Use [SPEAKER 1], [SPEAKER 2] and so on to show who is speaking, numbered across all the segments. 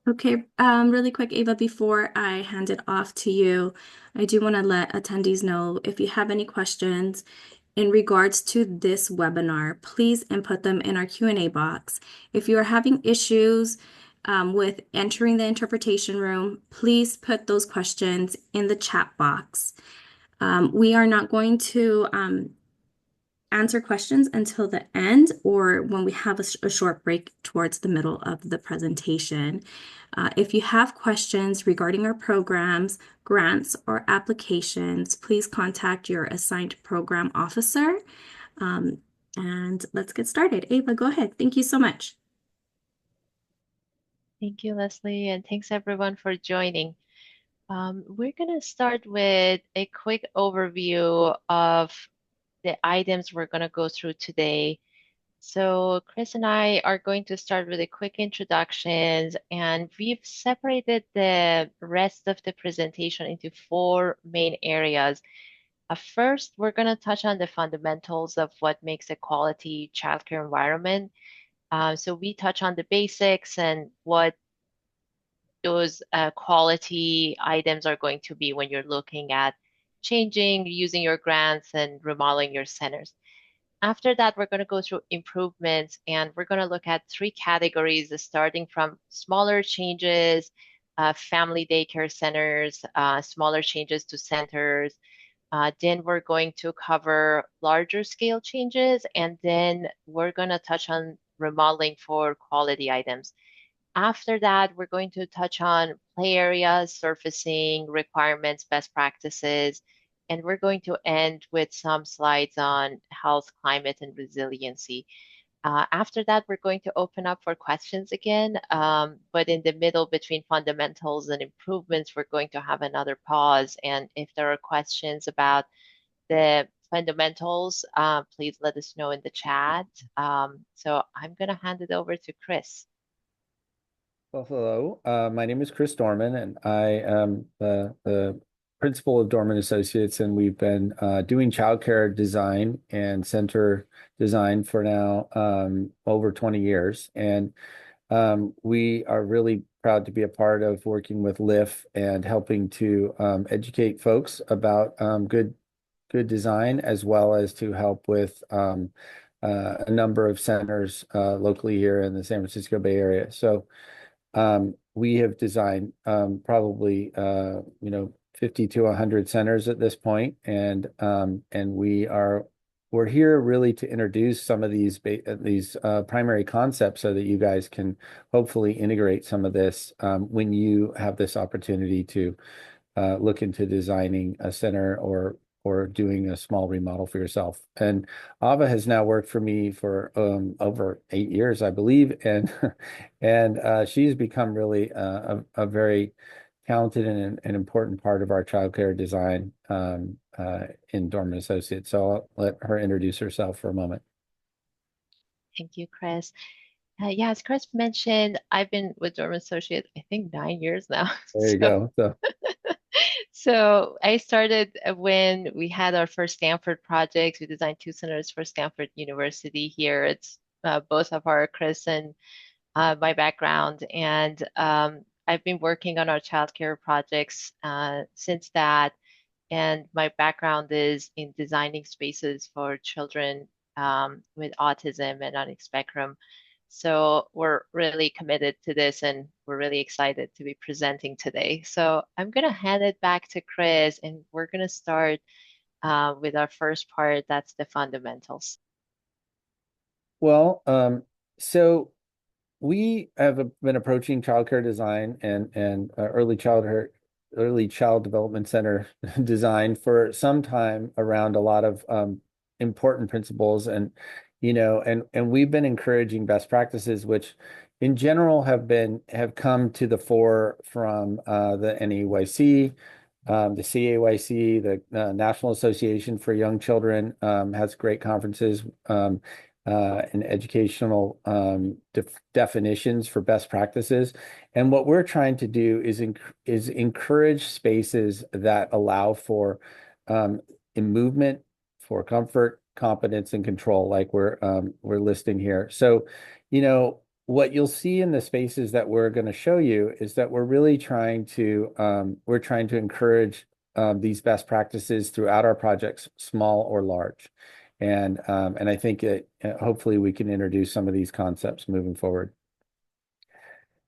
[SPEAKER 1] Okay, really quick, Ava, before I hand it off to you, I do want to let attendees know if you have any questions in regards to this webinar, please input them in our Q&A box. If you are having issues with entering the interpretation room, please put those questions in the chat box. We are not going to answer questions until the end or when we have a short break towards the middle of the presentation. If you have questions regarding our programs, grants, or applications, please contact your assigned program officer. Um, and let's get started. Ava, go ahead. Thank you so much.
[SPEAKER 2] Thank you, Leslie, and thanks everyone for joining. We're going to start with a quick overview of the items we're going to go through today. So Chris and I are going to start with a quick introductions, and we've separated the rest of the presentation into four main areas. First, we're going to touch on the fundamentals of what makes a quality childcare environment. So we touch on the basics and what those quality items are going to be when you're looking at changing, using your grants, and remodeling your centers. After that, we're going to go through improvements, and we're going to look at three categories, starting from smaller changes, family daycare centers, smaller changes to centers. Then we're going to cover larger scale changes, and then we're going to touch on remodeling for quality items. After that, we're going to touch on play areas, surfacing, requirements, best practices, and we're going to end with some slides on health, climate, and resiliency. After that, we're going to open up for questions again, but in the middle between fundamentals and improvements, we're going to have another pause. And if there are questions about the fundamentals, please let us know in the chat. So I'm going to hand it over to Chris.
[SPEAKER 3] Well, hello. My name is Chris Dorman, and I am the principal of Dorman Associates, and we've been doing childcare design and center design for now over 20 years. And we are really proud to be a part of working with LIF and helping to educate folks about good design, as well as to help with a number of centers locally here in the San Francisco Bay Area. So we have designed probably 50 to 100 centers at this point, and we're here really to introduce some of these primary concepts so that you guys can hopefully integrate some of this when you have this opportunity to look into designing a center or doing a small remodel for yourself. And Ava has now worked for me for over 8 years, I believe, and she's become really a very talented and important part of our childcare design in Dorman Associates. So I'll let her introduce herself for a moment.
[SPEAKER 2] Thank you, Chris. Yeah, as Chris mentioned, I've been with Dorman Associates, I think 9 years now.
[SPEAKER 3] There you go.
[SPEAKER 2] So I started when we had our first Stanford project. We designed two centers for Stanford University here. It's both of our Chris and my background. And I've been working on our childcare projects since that. And my background is in designing spaces for children with autism and on the spectrum. So we're really committed to this, and we're really excited to be presenting today. So I'm going to hand it back to Chris, and we're going to start with our first part. That's the fundamentals.
[SPEAKER 3] Well, so we have been approaching childcare design and early child development center design for some time around a lot of important principles, and and we've been encouraging best practices, which in general have come to the fore from the NAYC, the CAYC, the National Association for Young Children has great conferences. And educational definitions for best practices. And what we're trying to do is encourage spaces that allow for in movement, for comfort, competence, and control, like we're listing here. So, what you'll see in the spaces that we're going to show you is that we're really trying to encourage these best practices throughout our projects, small or large. And I think hopefully we can introduce some of these concepts moving forward.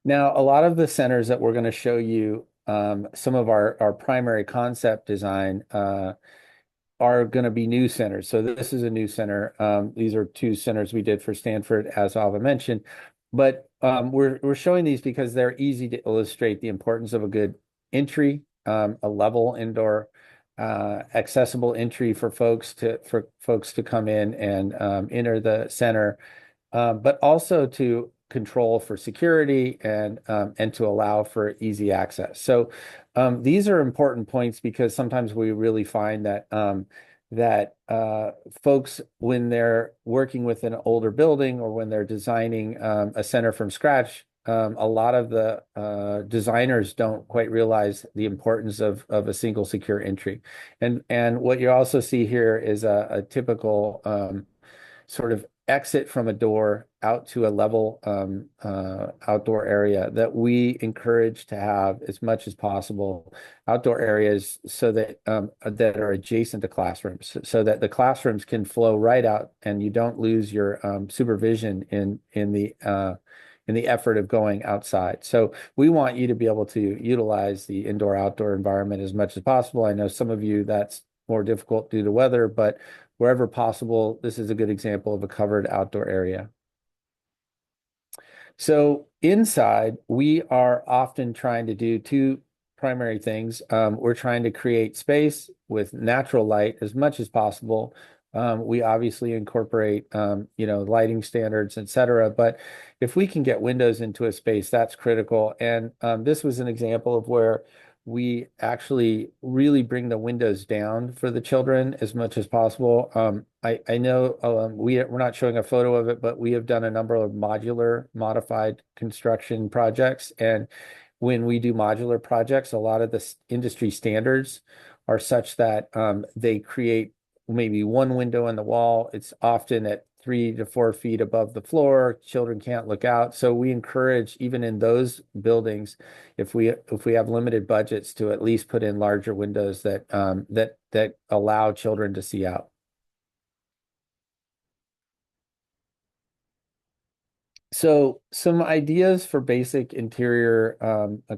[SPEAKER 3] Now, a lot of the centers that we're going to show you, some of our primary concept design are going to be new centers. So this is a new center. These are two centers we did for Stanford, as Ava mentioned. But we're showing these because they're easy to illustrate the importance of a good entry, a level indoor, accessible entry for folks to come in and enter the center, but also to control for security and to allow for easy access. So these are important points because sometimes we really find that folks, when they're working with an older building or when they're designing a center from scratch, a lot of the designers don't quite realize the importance of a single secure entry. And what you also see here is a typical sort of exit from a door out to a level outdoor area that we encourage to have as much as possible outdoor areas so that that are adjacent to classrooms so that the classrooms can flow right out and you don't lose your supervision in the effort of going outside. So we want you to be able to utilize the indoor outdoor environment as much as possible. I know some of you that's more difficult due to weather, but wherever possible, this is a good example of a covered outdoor area. So inside, we are often trying to do two primary things. We're trying to create space with natural light as much as possible. We obviously incorporate, lighting standards, et cetera. But if we can get windows into a space, that's critical. And this was an example of where we actually really bring the windows down for the children as much as possible. I know we're not showing a photo of it, but we have done a number of modular modified construction projects. And when we do modular projects, a lot of the industry standards are such that they create maybe one window in the wall. It's often at 3 to 4 feet above the floor. Children can't look out. So we encourage, even in those buildings, if we have limited budgets, to at least put in larger windows that allow children to see out. So some ideas for basic interior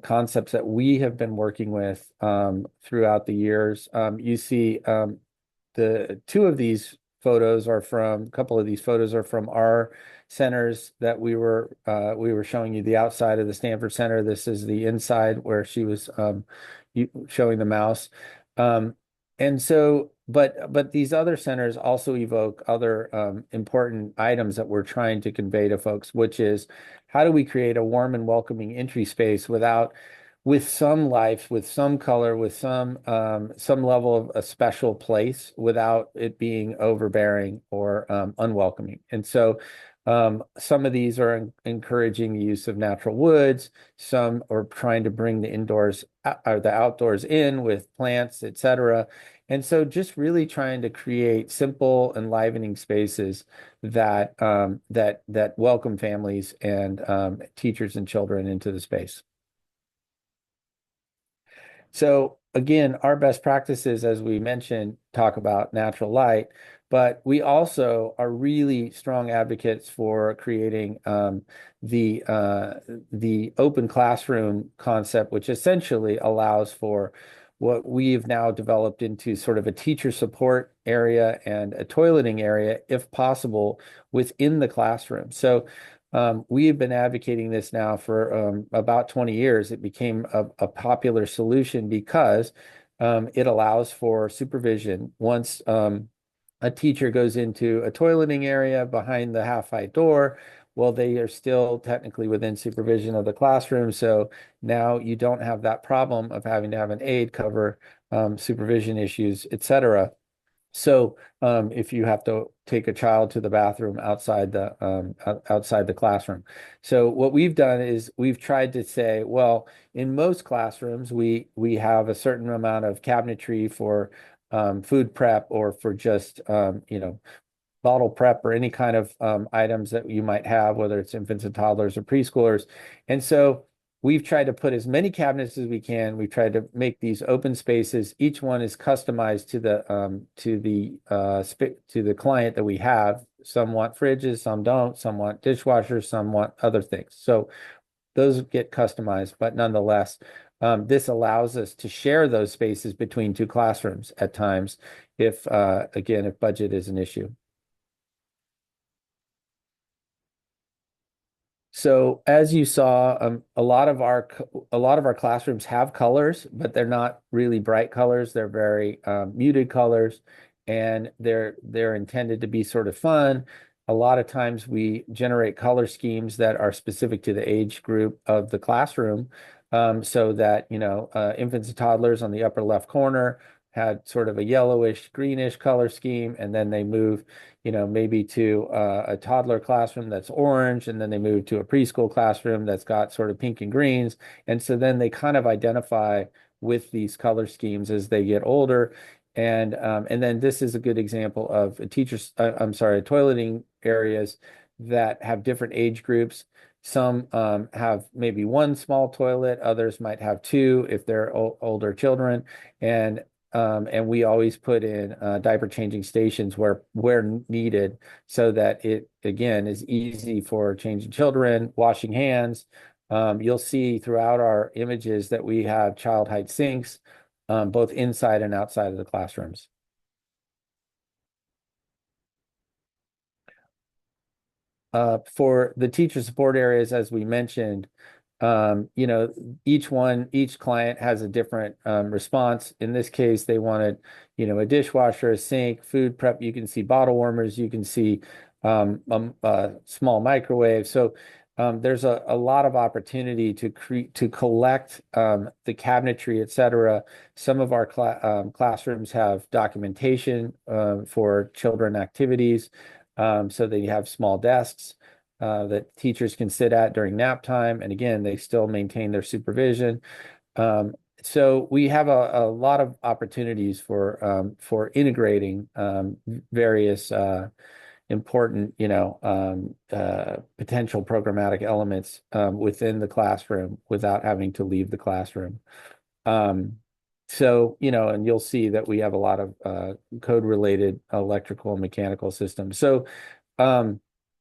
[SPEAKER 3] concepts that we have been working with throughout the years. You see the two of these photos are from, a couple of these photos are from our centers that we were showing you the outside of the Stanford Center. This is the inside where she was showing the mouse. And so, but these other centers also evoke other important items that we're trying to convey to folks, which is how do we create a warm and welcoming entry space with some life, with some color, with some level of a special place without it being overbearing or unwelcoming. And so some of these are encouraging the use of natural woods. Some are trying to bring the indoors or the outdoors in with plants, etc. And so just really trying to create simple, enlivening spaces that welcome families and teachers and children into the space. So again, our best practices, as we mentioned, talk about natural light, but we also are really strong advocates for creating the open classroom concept, which essentially allows for what we've now developed into sort of a teacher support area and a toileting area, if possible, within the classroom. So we have been advocating this now for about 20 years. It became a popular solution because it allows for supervision. Once a teacher goes into a toileting area behind the half-height door, well, they are still technically within supervision of the classroom. So now you don't have that problem of having to have an aide cover supervision issues, etc. So if you have to take a child to the bathroom outside the classroom. So what we've done is we've tried to say, well, in most classrooms, we have a certain amount of cabinetry for food prep or for just bottle prep or any kind of items that you might have, whether it's infants and toddlers or preschoolers. And so we've tried to put as many cabinets as we can. We've tried to make these open spaces. Each one is customized to the client that we have. Some want fridges, some don't. Some want dishwashers, some want other things. So those get customized, but nonetheless, this allows us to share those spaces between two classrooms at times if, again, if budget is an issue. So as you saw, a lot of our classrooms have colors, but they're not really bright colors. They're very muted colors, and they're intended to be sort of fun. A lot of times we generate color schemes that are specific to the age group of the classroom, so that infants and toddlers on the upper left corner had sort of a yellowish, greenish color scheme, and then they move maybe to a toddler classroom that's orange, and then they move to a preschool classroom that's got sort of pink and greens. And so then they kind of identify with these color schemes as they get older. And then this is a good example of toileting areas that have different age groups. Some have maybe one small toilet, others might have two if they're older children. And we always put in diaper changing stations where needed, so that it again is easy for changing children, washing hands. You'll see throughout our images that we have child height sinks, both inside and outside of the classrooms. For the teacher support areas, as we mentioned, each client has a different response. In this case, they wanted, a dishwasher, a sink, food prep. You can see bottle warmers. You can see a small microwave. So there's a lot of opportunity to collect the cabinetry, et cetera. Some of our classrooms have documentation for children activities, so they have small desks that teachers can sit at during nap time. And again, they still maintain their supervision. So we have a lot of opportunities for integrating various important, potential programmatic elements within the classroom without having to leave the classroom. And you'll see that we have a lot of code-related electrical and mechanical systems. So,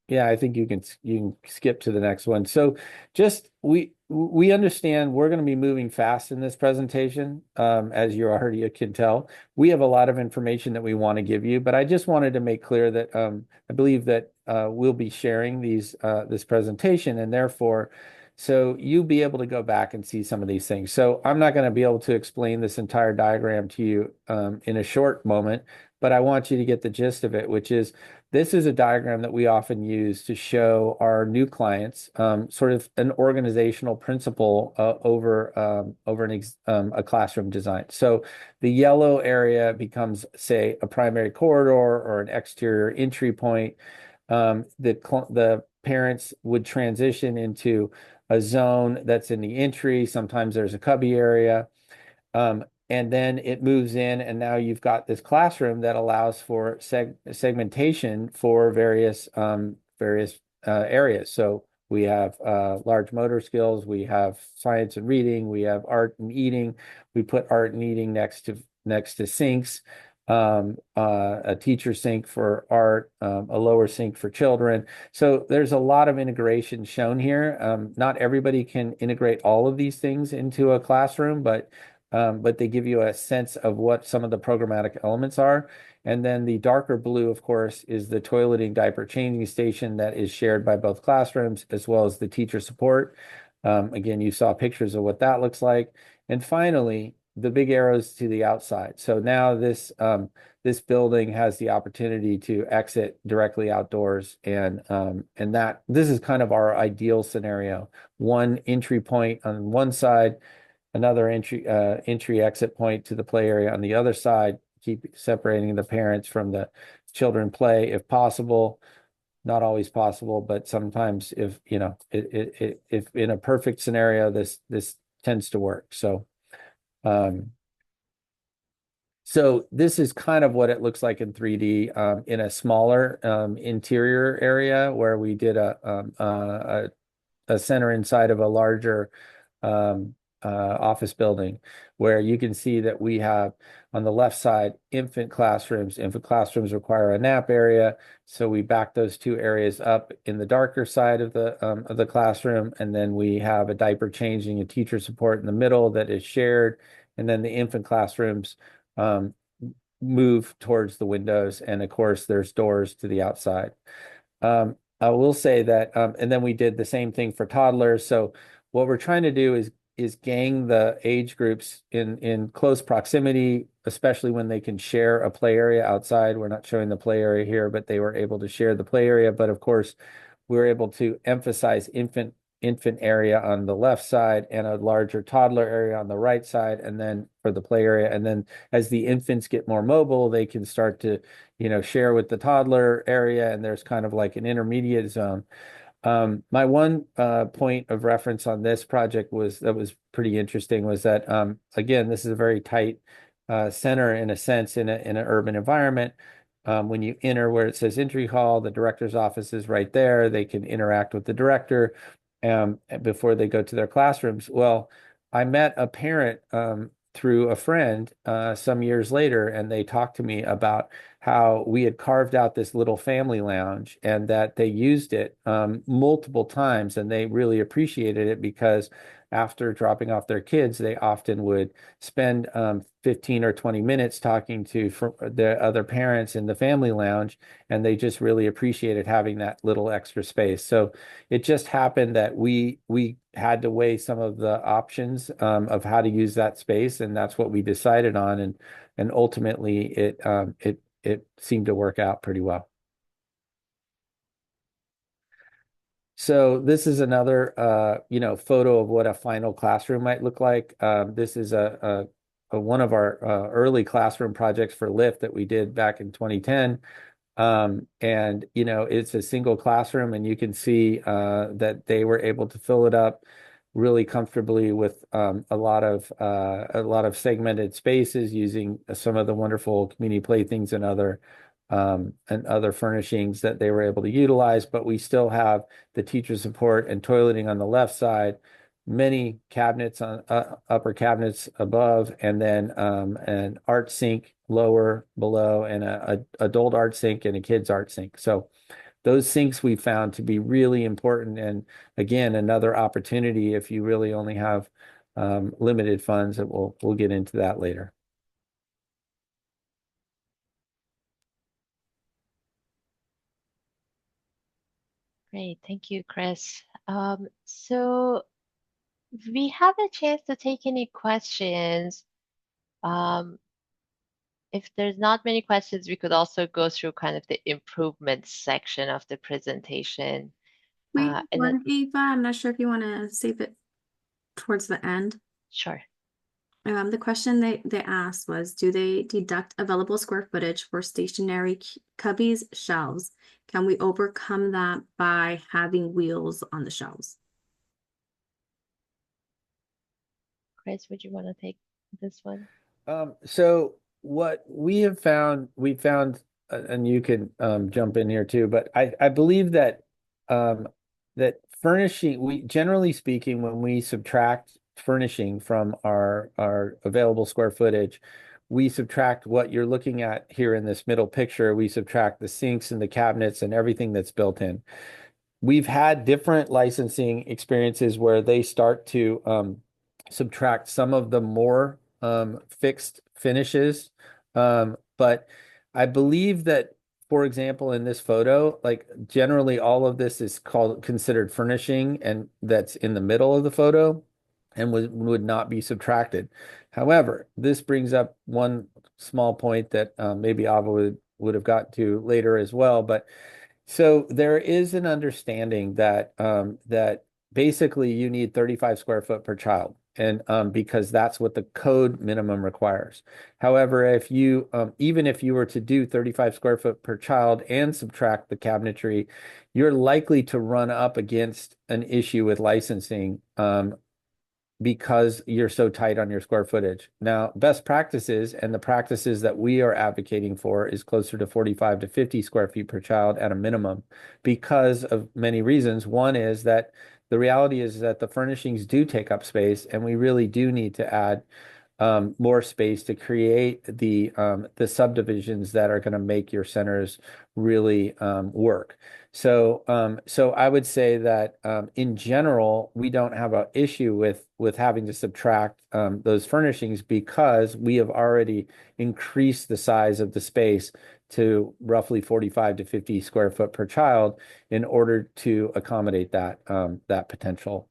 [SPEAKER 3] yeah, I think you can skip to the next one. So, just we understand we're going to be moving fast in this presentation, as you already can tell. We have a lot of information that we want to give you, but I just wanted to make clear that I believe that we'll be sharing this presentation, and therefore, so you'll be able to go back and see some of these things. So I'm not going to be able to explain this entire diagram to you in a short moment, but I want you to get the gist of it, which is this is a diagram that we often use to show our new clients sort of an organizational principle over a classroom design. So the yellow area becomes, say, a primary corridor or an exterior entry point. The parents would transition into a zone that's in the entry. Sometimes there's a cubby area. And then it moves in, and now you've got this classroom that allows for segmentation for various areas. So we have large motor skills, we have science and reading, we have art and eating. We put art and eating next to sinks, a teacher sink for art, a lower sink for children. So there's a lot of integration shown here. Not everybody can integrate all of these things into a classroom, but they give you a sense of what some of the programmatic elements are. And then the darker blue, of course, is the toileting diaper changing station that is shared by both classrooms, as well as the teacher support. Again, you saw pictures of what that looks like. And finally, the big arrows to the outside. So now this building has the opportunity to exit directly outdoors, and that this is kind of our ideal scenario. One entry point on one side, another entry exit point to the play area on the other side, keep separating the parents from the children play if possible. Not always possible, but sometimes if if in a perfect scenario, this tends to work. So So this is kind of what it looks like in 3D in a smaller interior area where we did a center inside of a larger um, office building, where you can see that we have on the left side infant classrooms. Infant classrooms require a nap area, so we back those two areas up in the darker side of the classroom, and then we have a diaper changing and teacher support in the middle that is shared, and then the infant classrooms um, move towards the windows, and of course, there's doors to the outside. I will say that, and then we did the same thing for toddlers. So what we're trying to do is gang the age groups in close proximity, especially when they can share a play area outside. We're not showing the play area here, but they were able to share the play area. But of course, we were able to emphasize infant area on the left side and a larger toddler area on the right side, and then for the play area. And then as the infants get more mobile, they can start to share with the toddler area, and there's kind of like an intermediate zone. My one point of reference on this project was pretty interesting was that again, this is a very tight center in a sense in an urban environment. When you enter where it says entry hall, the director's office is right there. They can interact with the director before they go to their classrooms. Well, I met a parent through a friend some years later, and they talked to me about how we had carved out this little family lounge and that they used it multiple times, and they really appreciated it because after dropping off their kids, they often would spend 15 or 20 minutes talking to the other parents in the family lounge, and they just really appreciated having that little extra space. So it just happened that we had to weigh some of the options of how to use that space, and that's what we decided on, and ultimately it seemed to work out pretty well. So this is another photo of what a final classroom might look like. This is a one of our early classroom projects for Lyft that we did back in 2010. And it's a single classroom, and you can see that they were able to fill it up really comfortably with a lot of segmented spaces using some of the wonderful community playthings and other furnishings that they were able to utilize. But we still have the teacher support and toileting on the left side, many cabinets on upper cabinets above, and then an art sink lower below, and a adult art sink and a kids art sink. So those sinks we found to be really important. And again, another opportunity if you really only have limited funds, that we'll get into that later.
[SPEAKER 2] Great, thank you, Chris. So we have a chance to take any questions. Um, if there's not many questions, we could also go through kind of the improvement section of the presentation.
[SPEAKER 1] We have
[SPEAKER 2] And then,
[SPEAKER 1] one, Ava. I'm not sure if you want to save it towards the end.
[SPEAKER 2] sure.
[SPEAKER 1] The question they asked was, do they deduct available square footage for stationary cubbies shelves? Can we overcome that by having wheels on the shelves?
[SPEAKER 2] Chris, would you want to take this one?
[SPEAKER 3] So what we found, and you can jump in here too, but I believe that um, that furnishing, we generally speaking, when we subtract furnishing from our available square footage, we subtract what you're looking at here in this middle picture. We subtract the sinks and the cabinets and everything that's built in. We've had different licensing experiences where they start to subtract some of the more fixed finishes. But I believe that, for example, in this photo, like generally all of this is considered furnishing, and that's in the middle of the photo and would not be subtracted. However, this brings up one small point that maybe Ava would have got to later as well, but so there is an understanding that basically you need 35 square foot per child, and because that's what the code minimum requires. However, if you even if you were to do 35 square foot per child and subtract the cabinetry, you're likely to run up against an issue with licensing because you're so tight on your square footage. Now, best practices and the practices that we are advocating for is closer to 45 to 50 square feet per child at a minimum because of many reasons. One is that the reality is that the furnishings do take up space, and we really do need to add more space to create the subdivisions that are going to make your centers really work. So I would say that in general, we don't have an issue with having to subtract those furnishings because we have already increased the size of the space to roughly 45 to 50 square foot per child in order to accommodate that potential.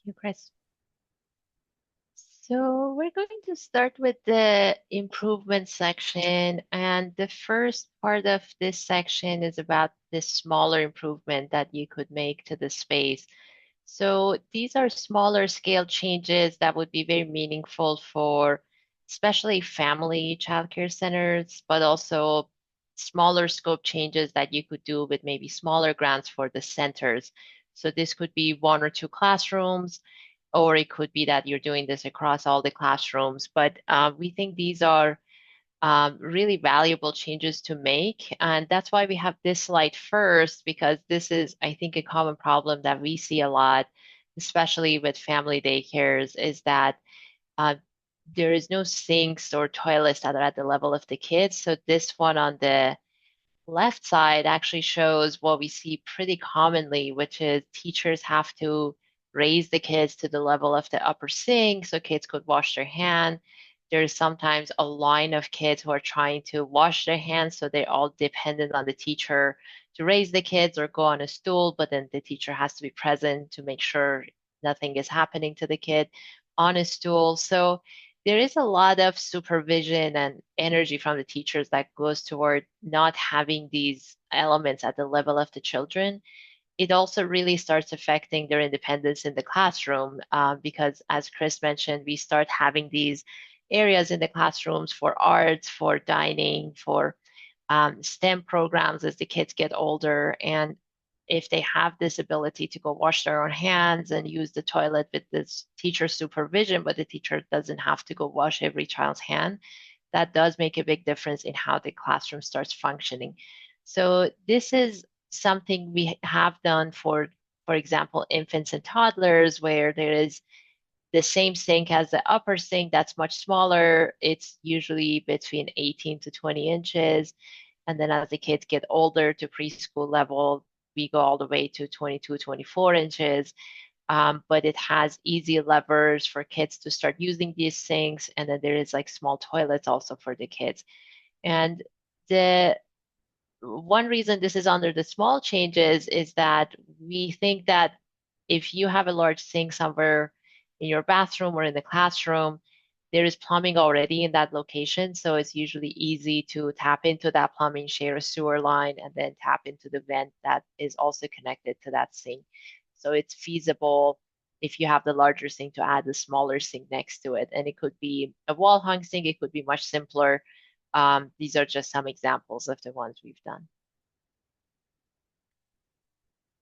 [SPEAKER 2] Thank you, Chris. So we're going to start with the improvement section, and the first part of this section is about the smaller improvement that you could make to the space. So these are smaller scale changes that would be very meaningful for especially family childcare centers, but also smaller scope changes that you could do with maybe smaller grants for the centers. So this could be one or two classrooms, or it could be that you're doing this across all the classrooms. But we think these are really valuable changes to make. And that's why we have this slide first, because this is, I think, a common problem that we see a lot, especially with family daycares, is that uh, there is no sinks or toilets that are at the level of the kids. So this one on the left side actually shows what we see pretty commonly, which is teachers have to raise the kids to the level of the upper sink so kids could wash their hands. There's sometimes a line of kids who are trying to wash their hands, so they're all dependent on the teacher to raise the kids or go on a stool, but then the teacher has to be present to make sure nothing is happening to the kid on a stool. So there is a lot of supervision and energy from the teachers that goes toward not having these elements at the level of the children. It also really starts affecting their independence in the classroom because, as Chris mentioned, we start having these areas in the classrooms for arts, for dining, for STEM programs as the kids get older. And if they have this ability to go wash their own hands and use the toilet with this teacher supervision, but the teacher doesn't have to go wash every child's hand, that does make a big difference in how the classroom starts functioning. So this is something we have done for example, infants and toddlers, where there is the same sink as the upper sink that's much smaller. It's usually between 18 to 20 inches. And then as the kids get older to preschool level, we go all the way to 22, 24 inches. But it has easy levers for kids to start using these sinks. And then there is like small toilets also for the kids. And the one reason this is under the small changes is that we think that if you have a large sink somewhere in your bathroom or in the classroom, there is plumbing already in that location. So it's usually easy to tap into that plumbing, share a sewer line, and then tap into the vent that is also connected to that sink. So it's feasible if you have the larger sink to add the smaller sink next to it. And it could be a wall hung sink, it could be much simpler. These are just some examples of the ones we've done.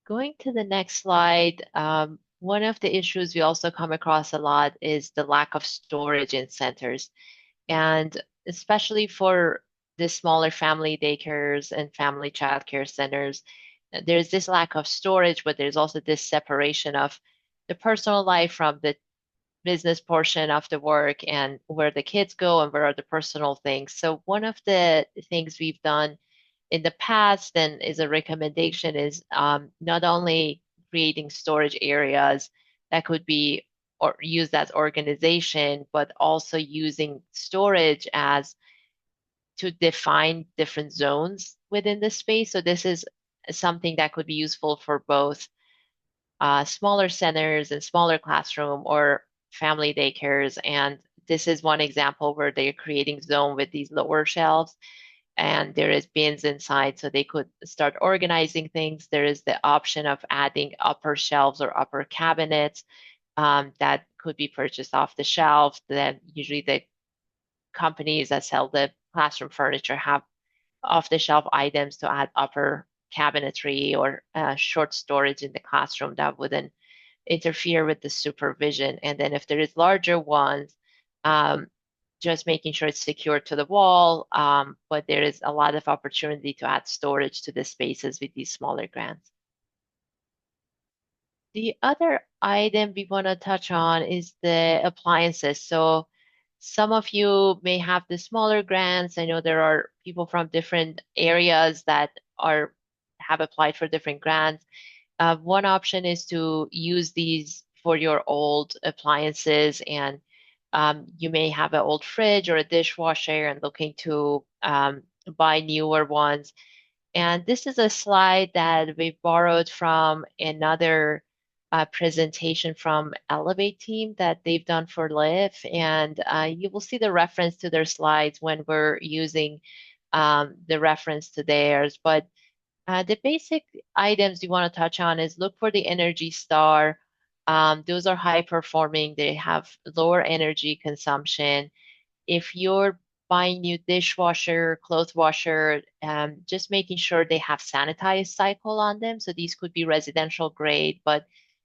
[SPEAKER 2] Going to the next slide, one of the issues we also come across a lot is the lack of storage in centers. And especially for the smaller family daycares and family childcare centers, there's this lack of storage, but there's also this separation of the personal life from the business portion of the work and where the kids go and where are the personal things. So one of the things we've done in the past and is a recommendation is not only creating storage areas that could be or used as organization, but also using storage as to define different zones within the space. So this is something that could be useful for both smaller centers and smaller classroom or family daycares. And this is one example where they're creating zone with these lower shelves and there is bins inside so they could start organizing things. There is the option of adding upper shelves or upper cabinets that could be purchased off the shelf. Then usually the companies that sell the classroom furniture have off-the-shelf items to add upper cabinetry or short storage in the classroom that wouldn't interfere with the supervision. And then if there is larger ones, um, just making sure it's secure to the wall. But there is a lot of opportunity to add storage to the spaces with these smaller grants. The other item we want to touch on is the appliances. So some of you may have the smaller grants. I know there are people from different areas that are have applied for different grants. One option is to use these for your old appliances, and you may have an old fridge or a dishwasher and looking to buy newer ones. And this is a slide that we borrowed from another presentation from Elevate team that they've done for Live. And you will see the reference to their slides when we're using the reference to theirs. But the basic items you want to touch on is look for the Energy Star. Those are high performing. They have lower energy consumption. If you're buying new dishwasher, clothes washer, just making sure they have sanitized cycle on them. So these could be residential grade, but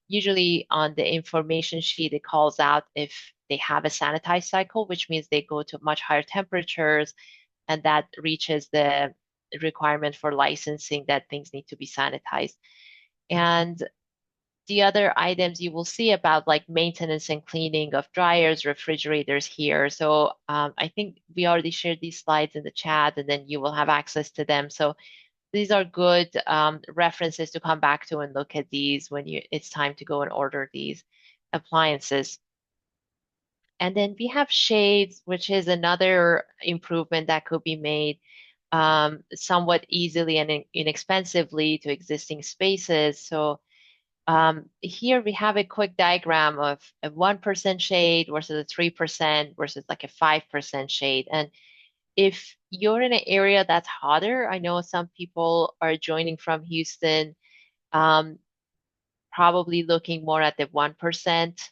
[SPEAKER 2] usually on the information sheet, it calls out if they have a sanitized cycle, which means they go to much higher temperatures, and that reaches the requirement for licensing that things need to be sanitized. And the other items you will see about like maintenance and cleaning of dryers, refrigerators here. So I think we already shared these slides in the chat, and then you will have access to them. So these are good references to come back to and look at these when it's time to go and order these appliances. And then we have shades, which is another improvement that could be made somewhat easily and inexpensively to existing spaces. So here we have a quick diagram of a 1% shade versus a 3% versus like a 5% shade. And if you're in an area that's hotter, I know some people are joining from Houston, um, probably looking more at the 1%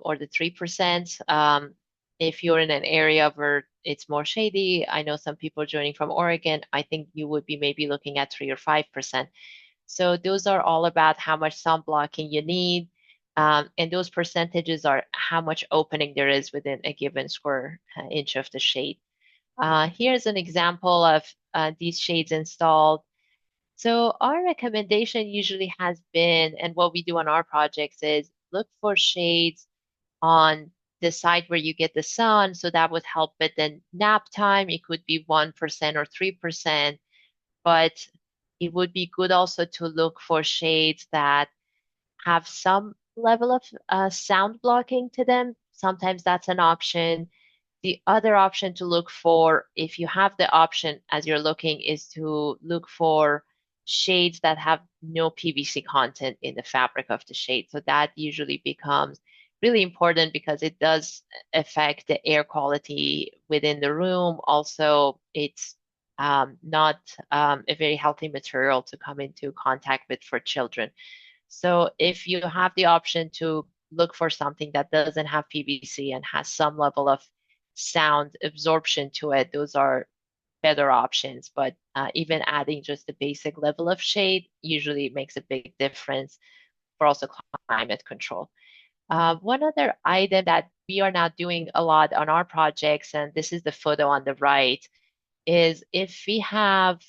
[SPEAKER 2] or the 3%. If you're in an area where it's more shady, I know some people joining from Oregon, I think you would be maybe looking at 3 or 5%. So those are all about how much sun blocking you need. And those percentages are how much opening there is within a given square inch of the shade. Here's an example of these shades installed. So our recommendation usually has been, and what we do on our projects is look for shades on the side where you get the sun. So that would help with the nap time. It could be 1% or 3%, but it would be good also to look for shades that have some level of sound blocking to them. Sometimes that's an option. The other option to look for, if you have the option as you're looking, is to look for shades that have no PVC content in the fabric of the shade. So that usually becomes really important because it does affect the air quality within the room. Also, it's not a very healthy material to come into contact with for children. So if you have the option to look for something that doesn't have PVC and has some level of sound absorption to it, those are better options. But even adding just the basic level of shade usually makes a big difference for also climate control. One other item that we are now doing a lot on our projects, and this is the photo on the right, is if we have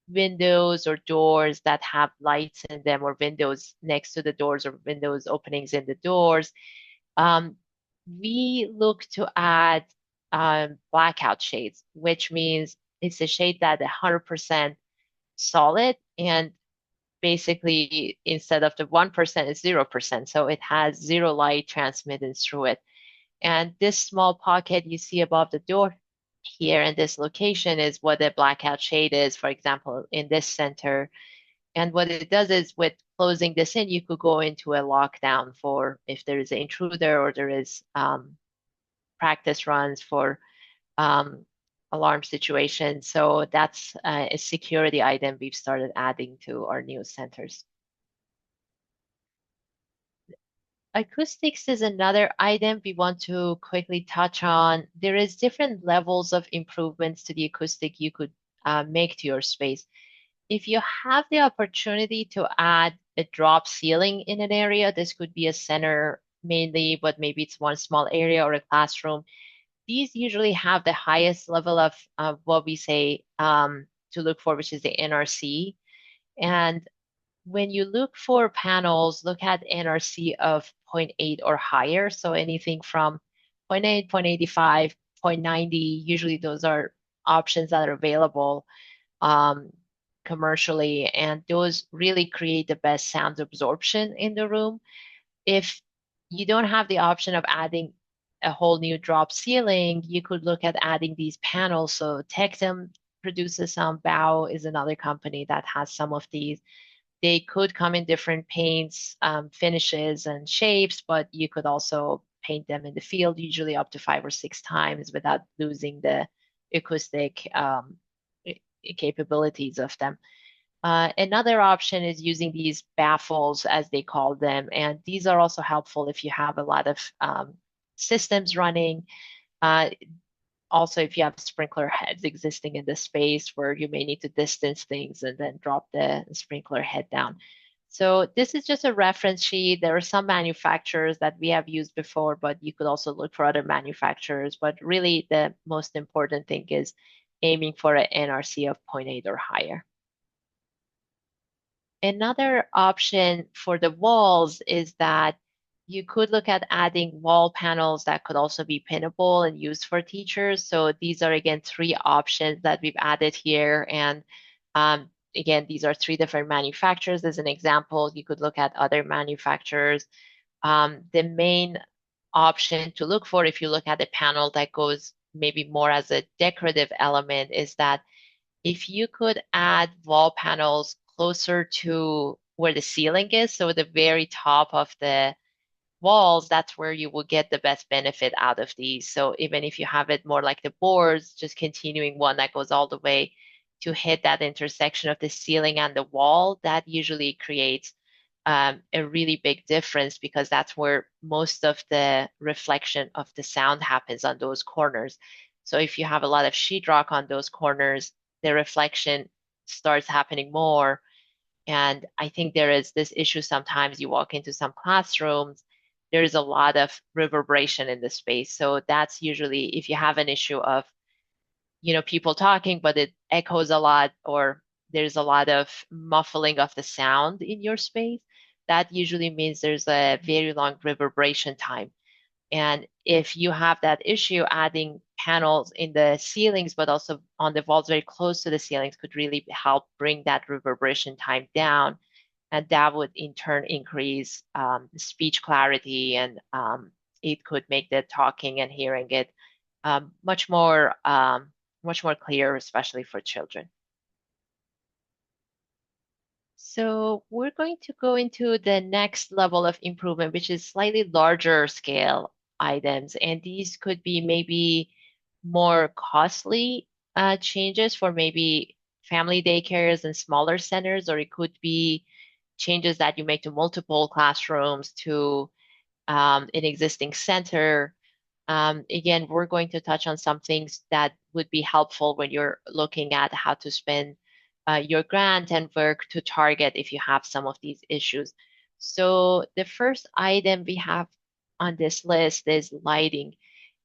[SPEAKER 2] windows or doors that have lights in them, or windows next to the doors, or windows openings in the doors, um, we look to add blackout shades, which means it's a shade that 100% solid, and basically instead of the 1%, it's 0%. So it has zero light transmitted through it. And this small pocket you see above the door here in this location is what the blackout shade is, for example, in this center. And what it does is with closing this in, you could go into a lockdown for if there is an intruder or there is practice runs for um, alarm situations. So that's a security item we've started adding to our new centers. Acoustics is another item we want to quickly touch on. There is different levels of improvements to the acoustic you could make to your space. If you have the opportunity to add a drop ceiling in an area, this could be a center mainly, but maybe it's one small area or a classroom. These usually have the highest level of what we say to look for, which is the NRC. And when you look for panels, look at NRC of zero point 0.8 or higher. So anything from zero point 0.8, 0.85, 0.90, usually those are options that are available um, commercially, and those really create the best sound absorption in the room. If you don't have the option of adding a whole new drop ceiling, you could look at adding these panels. So Tectum produces some. Bow is another company that has some of these. They could come in different paints, finishes, and shapes, but you could also paint them in the field, usually up to 5 or 6 times without losing the acoustic capabilities of them. Another option is using these baffles, as they call them, and these are also helpful if you have a lot of systems running. Uh, Also, if you have sprinkler heads existing in the space where you may need to distance things and then drop the sprinkler head down. So this is just a reference sheet. There are some manufacturers that we have used before, but you could also look for other manufacturers. But really, the most important thing is aiming for an NRC of zero point 0.8 or higher. Another option for the walls is that you could look at adding wall panels that could also be pinnable and used for teachers. So these are, again, 3 options that we've added here. And again, these are 3 different manufacturers. As an example, you could look at other manufacturers. The main option to look for, if you look at a panel that goes maybe more as a decorative element, is that if you could add wall panels closer to where the ceiling is, so the very top of the walls, that's where you will get the best benefit out of these. So even if you have it more like the boards, just continuing one that goes all the way to hit that intersection of the ceiling and the wall, that usually creates a really big difference, because that's where most of the reflection of the sound happens, on those corners. So if you have a lot of sheetrock on those corners, the reflection starts happening more. And I think there is this issue sometimes you walk into some classrooms, there is a lot of reverberation in the space. So that's usually if you have an issue of, people talking, but it echoes a lot, or there's a lot of muffling of the sound in your space, that usually means there's a very long reverberation time. And if you have that issue, adding panels in the ceilings, but also on the walls very close to the ceilings, could really help bring that reverberation time down. And that would in turn increase speech clarity, and it could make the talking and hearing it um, much more um, much more clear, especially for children. So we're going to go into the next level of improvement, which is slightly larger scale items. And these could be maybe more costly changes for maybe family daycares and smaller centers, or it could be changes that you make to multiple classrooms, to an existing center. Again, we're going to touch on some things that would be helpful when you're looking at how to spend your grant and work to target if you have some of these issues. So the first item we have on this list is lighting.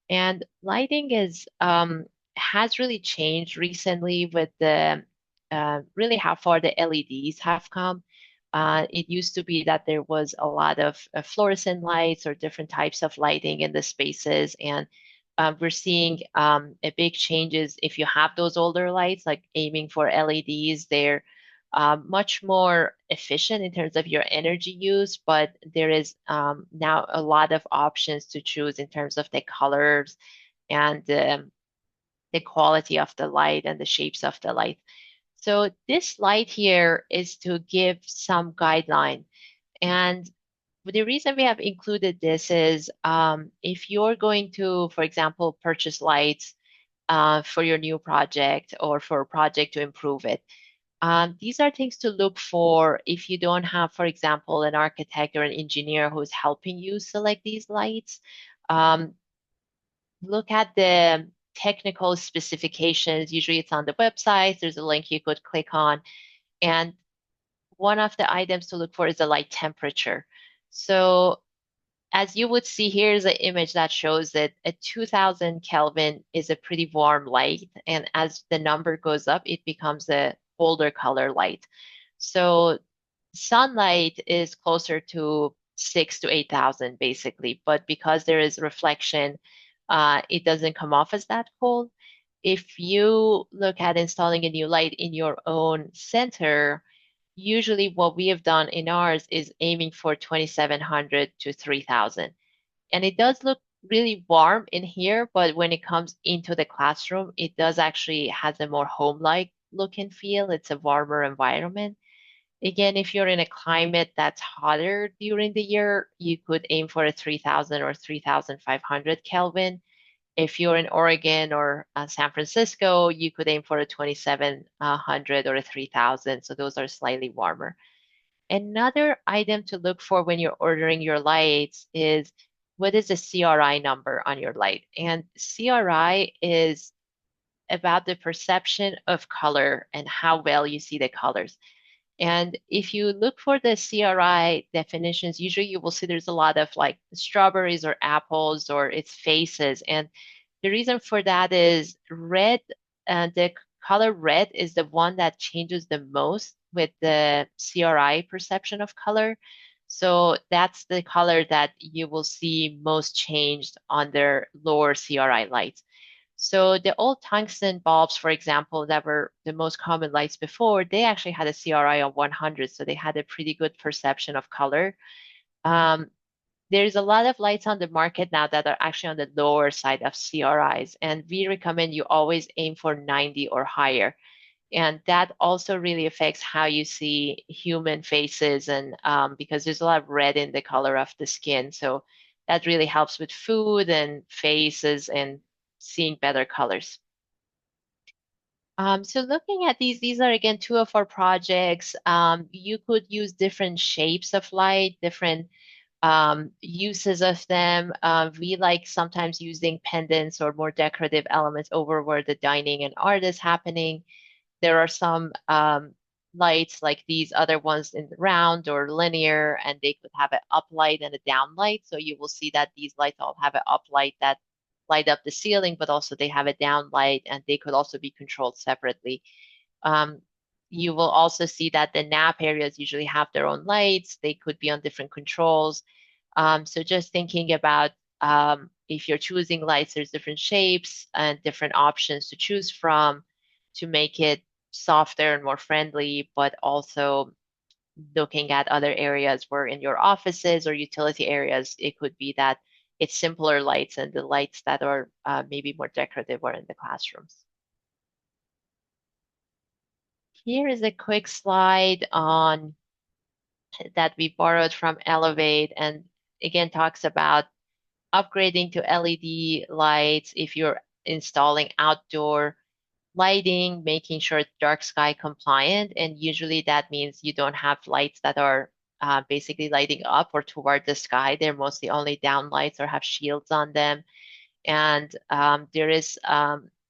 [SPEAKER 2] And lighting is has really changed recently with the really how far the LEDs have come. It used to be that there was a lot of fluorescent lights or different types of lighting in the spaces, and we're seeing a big changes if you have those older lights, like aiming for LEDs. They're much more efficient in terms of your energy use, but there is now a lot of options to choose in terms of the colors and the quality of the light and the shapes of the light. So this light here is to give some guideline. And the reason we have included this is if you're going to, for example, purchase lights for your new project or for a project to improve it, these are things to look for if you don't have, for example, an architect or an engineer who's helping you select these lights. Um, Look at the technical specifications. Usually it's on the website. There's a link you could click on. And one of the items to look for is the light temperature. So as you would see, here's an image that shows that a 2000 Kelvin is a pretty warm light. And as the number goes up, it becomes a colder color light. So sunlight is closer to 6 to 8,000 basically, but because there is reflection, it doesn't come off as that cold. If you look at installing a new light in your own center, usually what we have done in ours is aiming for 2,700 to 3,000. And it does look really warm in here, but when it comes into the classroom, it does actually has a more home-like look and feel. It's a warmer environment. Again, if you're in a climate that's hotter during the year, you could aim for a 3,000 or 3,500 Kelvin. If you're in Oregon or San Francisco, you could aim for a 2,700 or a 3,000. So those are slightly warmer. Another item to look for when you're ordering your lights is what is the CRI number on your light? And CRI is about the perception of color and how well you see the colors. And if you look for the CRI definitions, usually you will see there's a lot of like strawberries or apples or its faces. And the reason for that is red, the color red is the one that changes the most with the CRI perception of color. So that's the color that you will see most changed on their lower CRI lights. So the old tungsten bulbs, for example, that were the most common lights before, they actually had a CRI of 100, so they had a pretty good perception of color. Um, there's a lot of lights on the market now that are actually on the lower side of CRIs, and we recommend you always aim for 90 or higher. And that also really affects how you see human faces, and because there's a lot of red in the color of the skin. So that really helps with food and faces and seeing better colors. So looking at these are again two of our projects. You could use different shapes of light, different uses of them. We like sometimes using pendants or more decorative elements over where the dining and art is happening. There are some lights like these other ones in the round or linear, and they could have an up light and a down light. So you will see that these lights all have an up light that light up the ceiling, but also they have a down light, and they could also be controlled separately. Um, you will also see that the nap areas usually have their own lights. They could be on different controls. So just thinking about if you're choosing lights, there's different shapes and different options to choose from to make it softer and more friendly, but also looking at other areas where in your offices or utility areas, it could be that it's simpler lights and the lights that are maybe more decorative or in the classrooms. Here is a quick slide on that we borrowed from Elevate and again talks about upgrading to LED lights if you're installing outdoor lighting, making sure it's dark sky compliant. And usually that means you don't have lights that are basically lighting up or toward the sky. They're mostly only down lights or have shields on them. And there is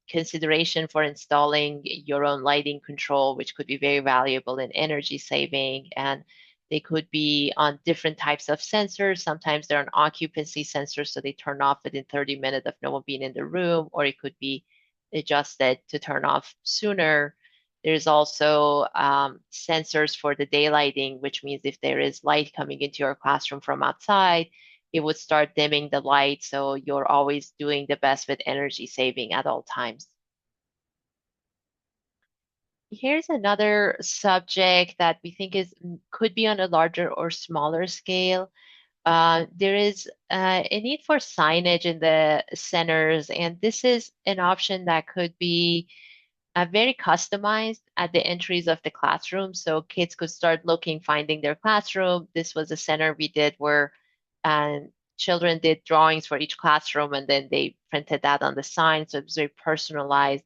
[SPEAKER 2] consideration for installing your own lighting control, which could be very valuable in energy saving. And they could be on different types of sensors. Sometimes they're on occupancy sensors, so they turn off within 30 minutes of no one being in the room, or it could be adjusted to turn off sooner. There's also sensors for the daylighting, which means if there is light coming into your classroom from outside, it would start dimming the light. So you're always doing the best with energy saving at all times. Here's another subject that we think is could be on a larger or smaller scale. There is a need for signage in the centers, and this is an option that could be very customized at the entries of the classroom. So kids could start looking, finding their classroom. This was a center we did where children did drawings for each classroom and then they printed that on the sign. So it was very personalized.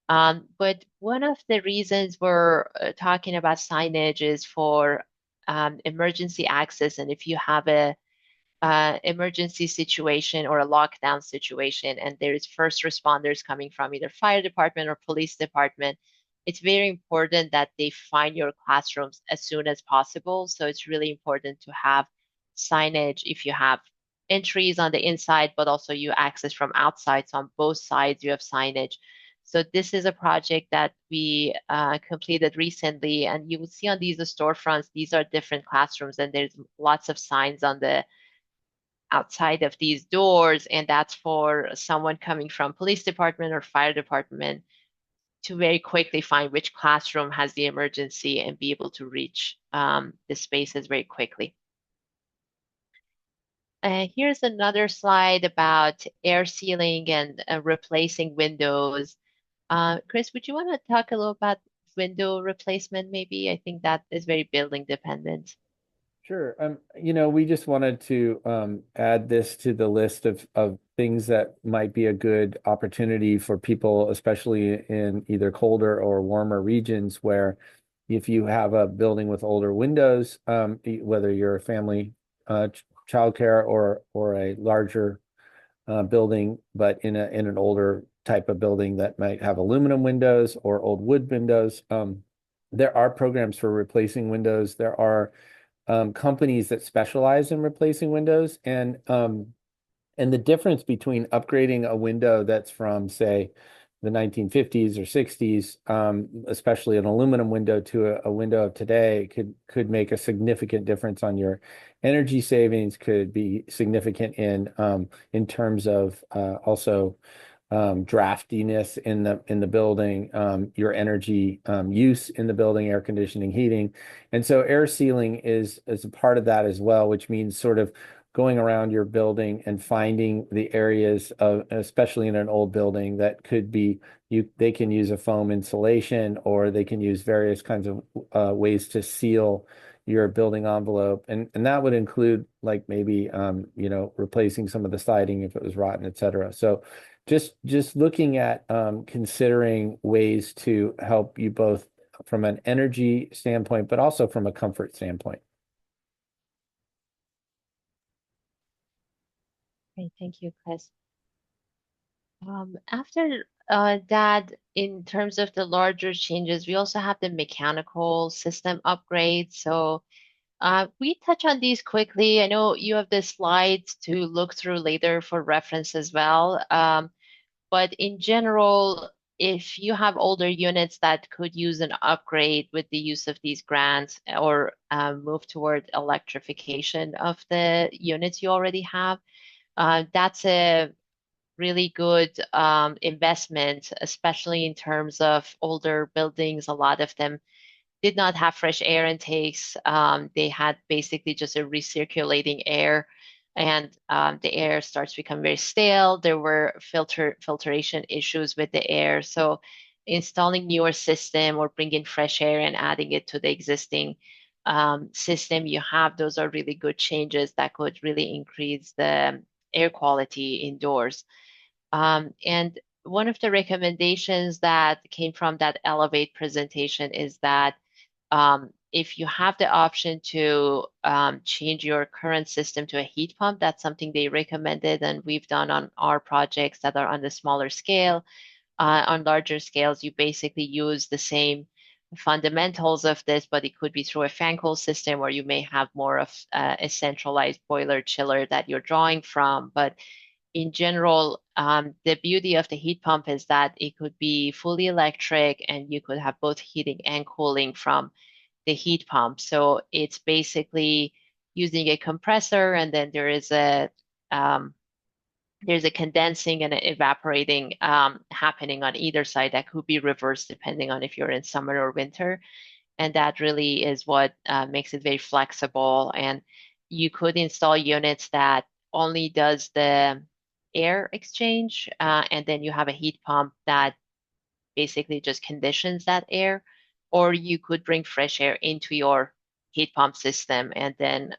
[SPEAKER 2] But one of the reasons we're talking about signage is for emergency access. And if you have a emergency situation or a lockdown situation, and there is first responders coming from either fire department or police department, it's very important that they find your classrooms as soon as possible. So it's really important to have signage if you have entries on the inside, but also you access from outside. So on both sides, you have signage. So this is a project that we completed recently, and you will see on these storefronts, these are different classrooms, and there's lots of signs on the outside of these doors, and that's for someone coming from police department or fire department to very quickly find which classroom has the emergency and be able to reach the spaces very quickly. Here's another slide about air sealing and replacing windows. Chris, would you want to talk a little about window replacement maybe? I think that is very building dependent.
[SPEAKER 3] Sure. We just wanted to add this to the list of things that might be a good opportunity for people, especially in either colder or warmer regions, where if you have a building with older windows, whether you're a family childcare or a larger building, but in an older type of building that might have aluminum windows or old wood windows, there are programs for replacing windows. There are companies that specialize in replacing windows, and the difference between upgrading a window that's from, say, the 1950s or 60s, especially an aluminum window, to a window of today could make a significant difference on your energy savings, could be significant in terms of also draftiness in the building, your energy use in the building, air conditioning, heating. And so air sealing is a part of that as well, which means sort of going around your building and finding the areas of, especially in an old building, that could be they can use a foam insulation, or they can use various kinds of ways to seal your building envelope. And that would include, like, maybe replacing some of the siding if it was rotten, et cetera. So just looking at considering ways to help you both from an energy standpoint, but also from a comfort standpoint.
[SPEAKER 2] Great, thank you, Chris. After that, in terms of the larger changes, we also have the mechanical system upgrades. So we touch on these quickly. I know you have the slides to look through later for reference as well. But in general, if you have older units that could use an upgrade with the use of these grants, or move toward electrification of the units you already have, that's a really good investment, especially in terms of older buildings. A lot of them did not have fresh air intakes. They had basically just a recirculating air, and the air starts to become very stale. There were filtration issues with the air. So installing newer system or bringing fresh air and adding it to the existing system you have, those are really good changes that could really increase the air quality indoors. And one of the recommendations that came from that Elevate presentation is that if you have the option to change your current system to a heat pump, that's something they recommended, and we've done on our projects that are on the smaller scale. On larger scales, you basically use the same fundamentals of this, but it could be through a fan cool system, or you may have more of a centralized boiler chiller that you're drawing from. But in general, the beauty of the heat pump is that it could be fully electric, and you could have both heating and cooling from the heat pump. So it's basically using a compressor, and then um, there's a condensing and an evaporating happening on either side that could be reversed depending on if you're in summer or winter. And that really is what makes it very flexible. And you could install units that only does the air exchange, and then you have a heat pump that basically just conditions that air, or you could bring fresh air into your heat pump system and then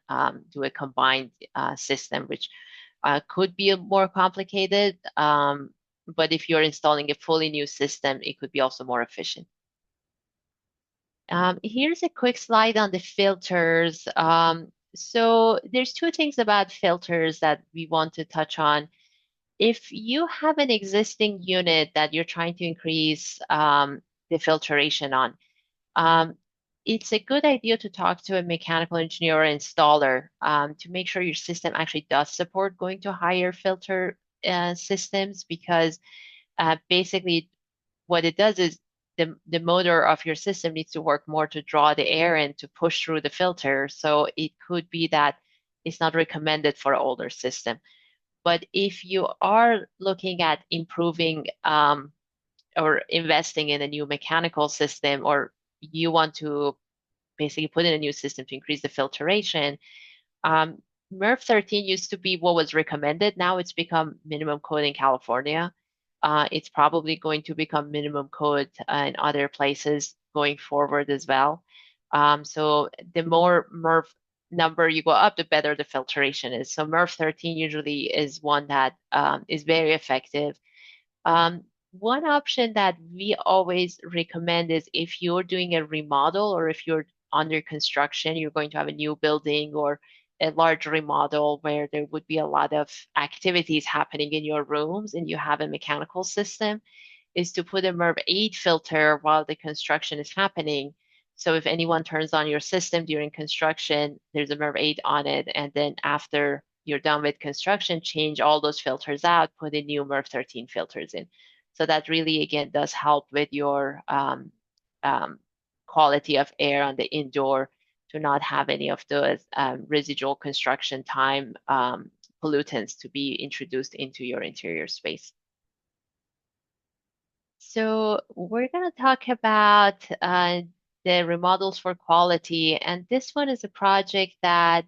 [SPEAKER 2] do a combined system, which could be more complicated. But if you're installing a fully new system, it could be also more efficient. Here's a quick slide on the filters. So there's two things about filters that we want to touch on. If you have an existing unit that you're trying to increase the filtration on. Um, it's a good idea to talk to a mechanical engineer or installer to make sure your system actually does support going to higher filter systems because basically what it does is the motor of your system needs to work more to draw the air in to push through the filter. So it could be that it's not recommended for an older system. But if you are looking at improving or investing in a new mechanical system, or you want to basically put in a new system to increase the filtration, um, MERV 13 used to be what was recommended. Now it's become minimum code in California. It's probably going to become minimum code in other places going forward as well. So the more MERV number you go up, the better the filtration is. So MERV 13 usually is one that is very effective. One option that we always recommend is if you're doing a remodel or if you're under construction, you're going to have a new building or a large remodel where there would be a lot of activities happening in your rooms and you have a mechanical system, is to put a MERV 8 filter while the construction is happening. So if anyone turns on your system during construction, there's a MERV 8 on it. And then after you're done with construction, change all those filters out, put in new MERV 13 filters in. So that really, again, does help with your um, quality of air on the indoor to not have any of those residual construction time pollutants to be introduced into your interior space. So we're going to talk about the remodels for quality, and this one is a project that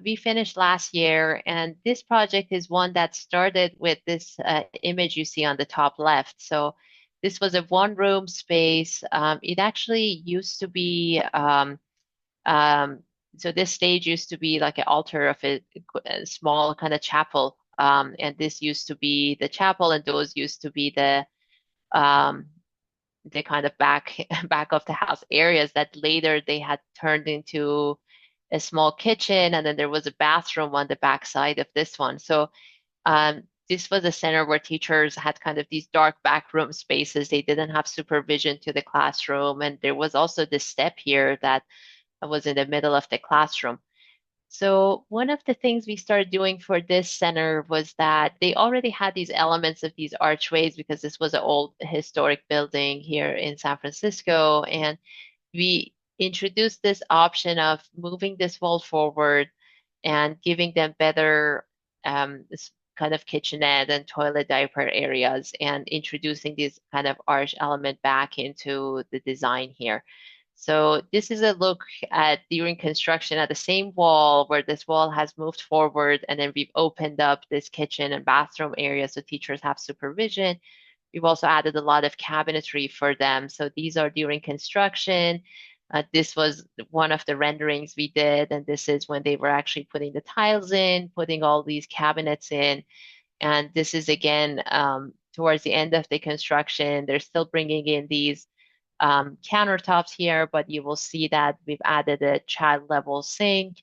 [SPEAKER 2] we finished last year, and this project is one that started with this image you see on the top left. So this was a one-room space. It actually used to be, um, so this stage used to be like an altar of a small kind of chapel, and this used to be the chapel, and those used to be um, the kind of back of the house areas that later they had turned into a small kitchen, and then there was a bathroom on the back side of this one. So this was a center where teachers had kind of these dark back room spaces. They didn't have supervision to the classroom, and there was also this step here that was in the middle of the classroom. So one of the things we started doing for this center was that they already had these elements of these archways because this was an old historic building here in San Francisco. And we introduced this option of moving this wall forward and giving them better this kind of kitchenette and toilet diaper areas and introducing this kind of arch element back into the design here. So this is a look at during construction at the same wall where this wall has moved forward, and then we've opened up this kitchen and bathroom area so teachers have supervision. We've also added a lot of cabinetry for them. So these are during construction. This was one of the renderings we did, and this is when they were actually putting the tiles in, putting all these cabinets in. And this is again towards the end of the construction. They're still bringing in these countertops here, but you will see that we've added a child level sink.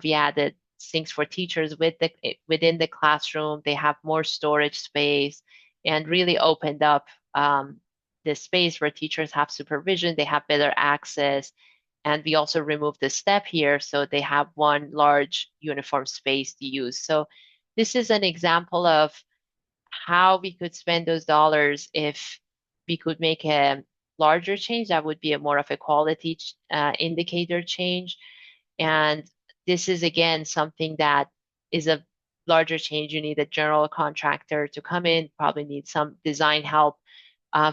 [SPEAKER 2] We added sinks for teachers within the classroom. They have more storage space and really opened up the space where teachers have supervision. They have better access. And we also removed the step here, so they have one large uniform space to use. So this is an example of how we could spend those dollars if we could make a larger change. That would be a more of a quality indicator change. And this is again something that is a larger change. You need a general contractor to come in, probably need some design help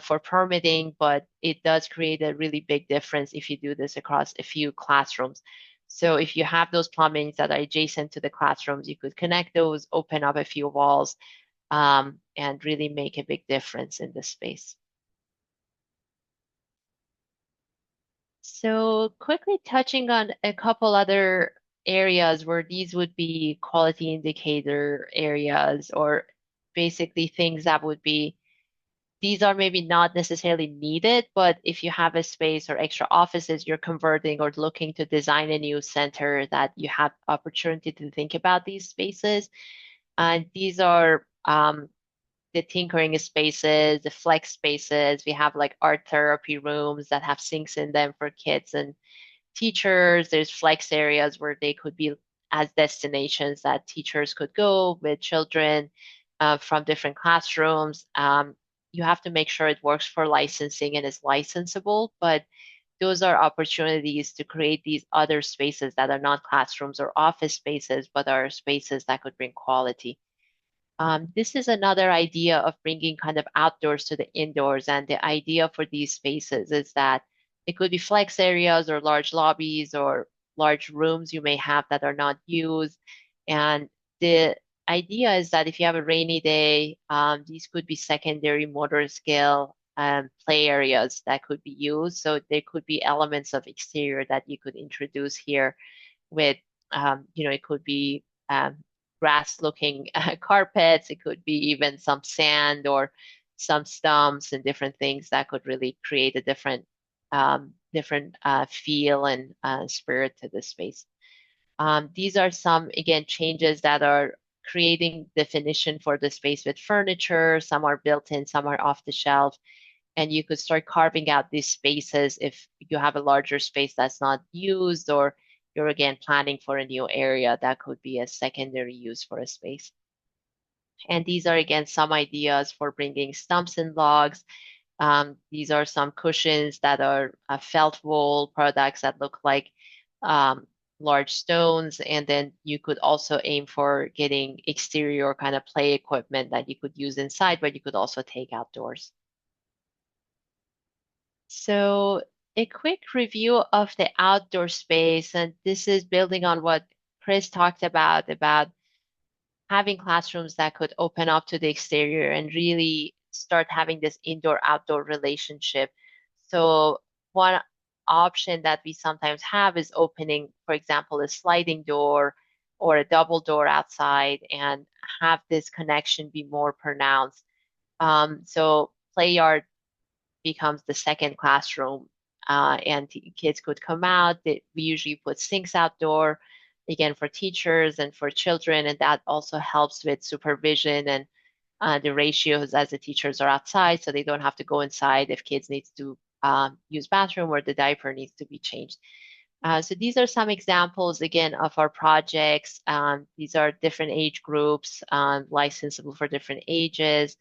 [SPEAKER 2] for permitting, but it does create a really big difference if you do this across a few classrooms. So if you have those plumbings that are adjacent to the classrooms, you could connect those, open up a few walls, and really make a big difference in this space. So quickly touching on a couple other areas where these would be quality indicator areas, or basically things that would be, these are maybe not necessarily needed, but if you have a space or extra offices you're converting or looking to design a new center, that you have opportunity to think about these spaces. And these are the tinkering spaces, the flex spaces. We have like art therapy rooms that have sinks in them for kids and teachers. There's flex areas where they could be as destinations that teachers could go with children from different classrooms. You have to make sure it works for licensing and is licensable, but those are opportunities to create these other spaces that are not classrooms or office spaces, but are spaces that could bring quality. This is another idea of bringing kind of outdoors to the indoors. And the idea for these spaces is that it could be flex areas or large lobbies or large rooms you may have that are not used. And the idea is that if you have a rainy day, these could be secondary motor skill play areas that could be used. So there could be elements of exterior that you could introduce here with, it could be grass looking carpets. It could be even some sand or some stumps and different things that could really create a different feel and spirit to the space. These are some, again, changes that are creating definition for the space with furniture. Some are built in, some are off the shelf. And you could start carving out these spaces if you have a larger space that's not used, or you're again planning for a new area that could be a secondary use for a space. And these are again some ideas for bringing stumps and logs. These are some cushions that are felt wool products that look like um, large stones. And then you could also aim for getting exterior kind of play equipment that you could use inside, but you could also take outdoors. So a quick review of the outdoor space, and this is building on what Chris talked about having classrooms that could open up to the exterior and really start having this indoor-outdoor relationship. So one option that we sometimes have is opening, for example, a sliding door or a double door outside and have this connection be more pronounced. So play yard becomes the second classroom, and kids could come out. We usually put sinks outdoor, again, for teachers and for children, and that also helps with supervision and the ratios as the teachers are outside, so they don't have to go inside if kids need to use bathroom or the diaper needs to be changed. So these are some examples, again, of our projects. These are different age groups, licensable for different ages.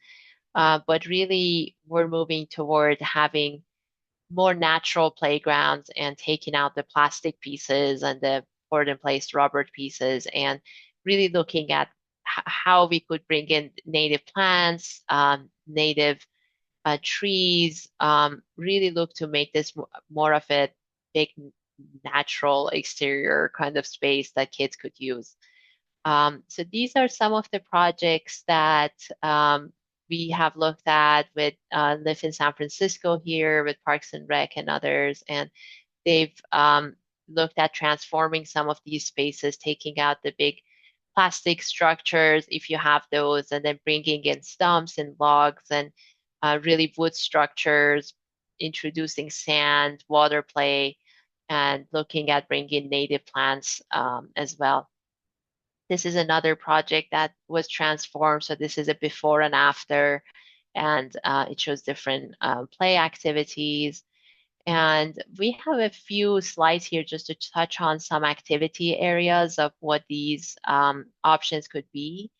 [SPEAKER 2] But really, we're moving toward having more natural playgrounds and taking out the plastic pieces and the poured in place rubber pieces, and really looking at how we could bring in native plants, native trees, really look to make this more of a big natural exterior kind of space that kids could use. So these are some of the projects that we have looked at with Live in San Francisco here with Parks and Rec and others. And they've looked at transforming some of these spaces, taking out the big plastic structures, if you have those, and then bringing in stumps and logs and really wood structures, introducing sand, water play, and looking at bringing native plants as well. This is another project that was transformed. So this is a before and after, and it shows different play activities. And we have a few slides here just to touch on some activity areas of what these options could be.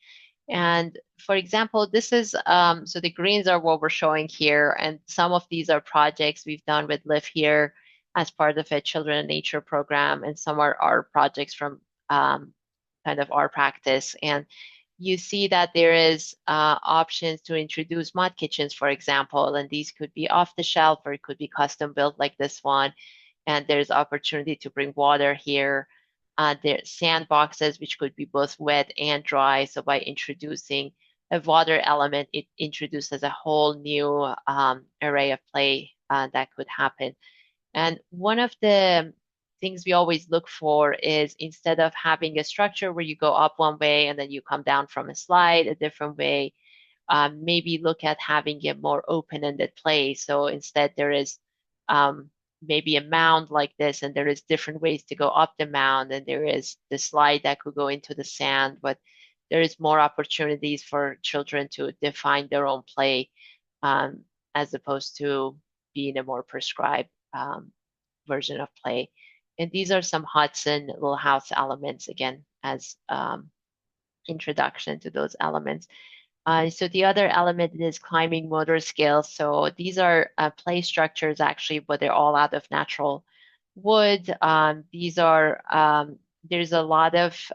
[SPEAKER 2] And for example, this is, so the greens are what we're showing here. And some of these are projects we've done with Live Here as part of a Children and Nature program. And some are our projects from kind of our practice. And you see that there is options to introduce mud kitchens, for example, and these could be off the shelf or it could be custom built like this one. And there's opportunity to bring water here. There's sandboxes, which could be both wet and dry. So by introducing a water element, it introduces a whole new array of play that could happen. And one of the things we always look for is, instead of having a structure where you go up one way and then you come down from a slide a different way, maybe look at having a more open-ended play. So instead there is maybe a mound like this, and there is different ways to go up the mound, and there is the slide that could go into the sand, but there is more opportunities for children to define their own play, um, as opposed to being a more prescribed version of play. And these are some Hudson little house elements again as introduction to those elements. So the other element is climbing motor skills. So these are play structures actually, but they're all out of natural wood. These are there's a lot of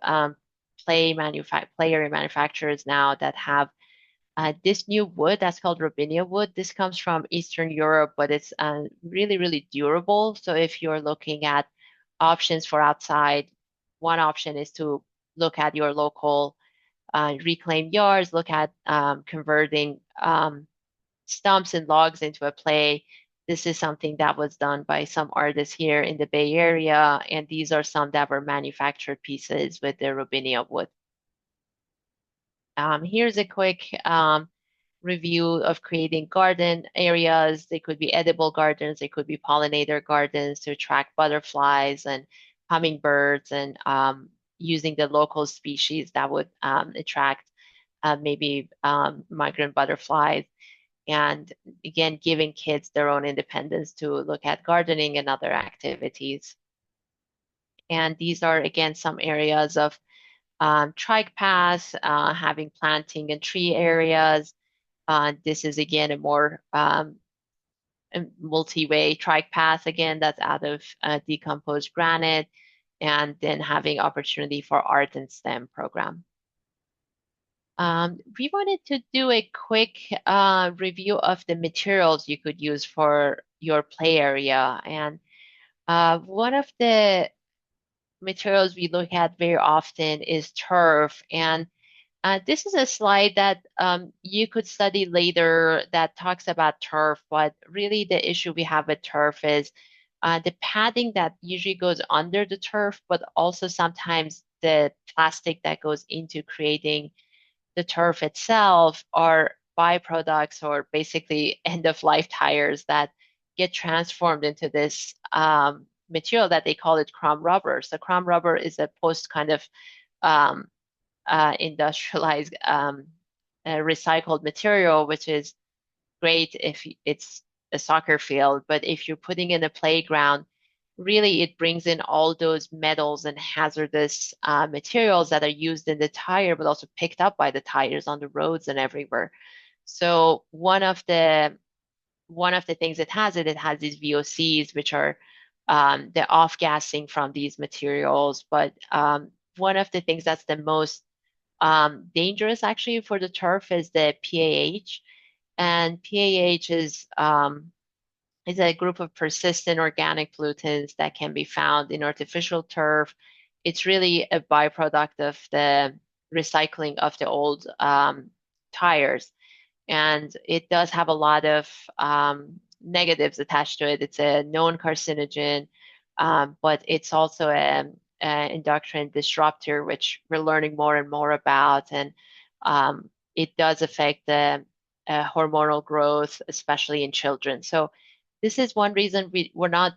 [SPEAKER 2] player manufacturers now that have this new wood that's called robinia wood. This comes from Eastern Europe, but it's really, really durable. So if you're looking at options for outside, one option is to look at your local reclaimed yards, look at converting stumps and logs into a play. This is something that was done by some artists here in the Bay Area, and these are some that were manufactured pieces with the robinia wood. Here's a quick review of creating garden areas. They could be edible gardens, they could be pollinator gardens to attract butterflies and hummingbirds, and using the local species that would attract maybe migrant butterflies. And again, giving kids their own independence to look at gardening and other activities. And these are, again, some areas of trike paths, having planting and tree areas. This is again a more multi-way trike path again that's out of decomposed granite, and then having opportunity for art and STEM program. We wanted to do a quick review of the materials you could use for your play area. And one of the materials we look at very often is turf. And this is a slide that you could study later that talks about turf, but really the issue we have with turf is the padding that usually goes under the turf, but also sometimes the plastic that goes into creating the turf itself are byproducts or basically end of life tires that get transformed into this material that they call it crumb rubber. So crumb rubber is a post kind of um, industrialized recycled material, which is great if it's a soccer field, but if you're putting in a playground, really it brings in all those metals and hazardous materials that are used in the tire, but also picked up by the tires on the roads and everywhere. So one of the things it has these VOCs, which are the off-gassing from these materials. But one of the things that's the most dangerous actually for the turf is the PAH. And PAH is a group of persistent organic pollutants that can be found in artificial turf. It's really a byproduct of the recycling of the old tires. And it does have a lot of negatives attached to it. It's a known carcinogen, but it's also an endocrine disruptor, which we're learning more and more about. And it does affect the hormonal growth, especially in children. So this is one reason we're not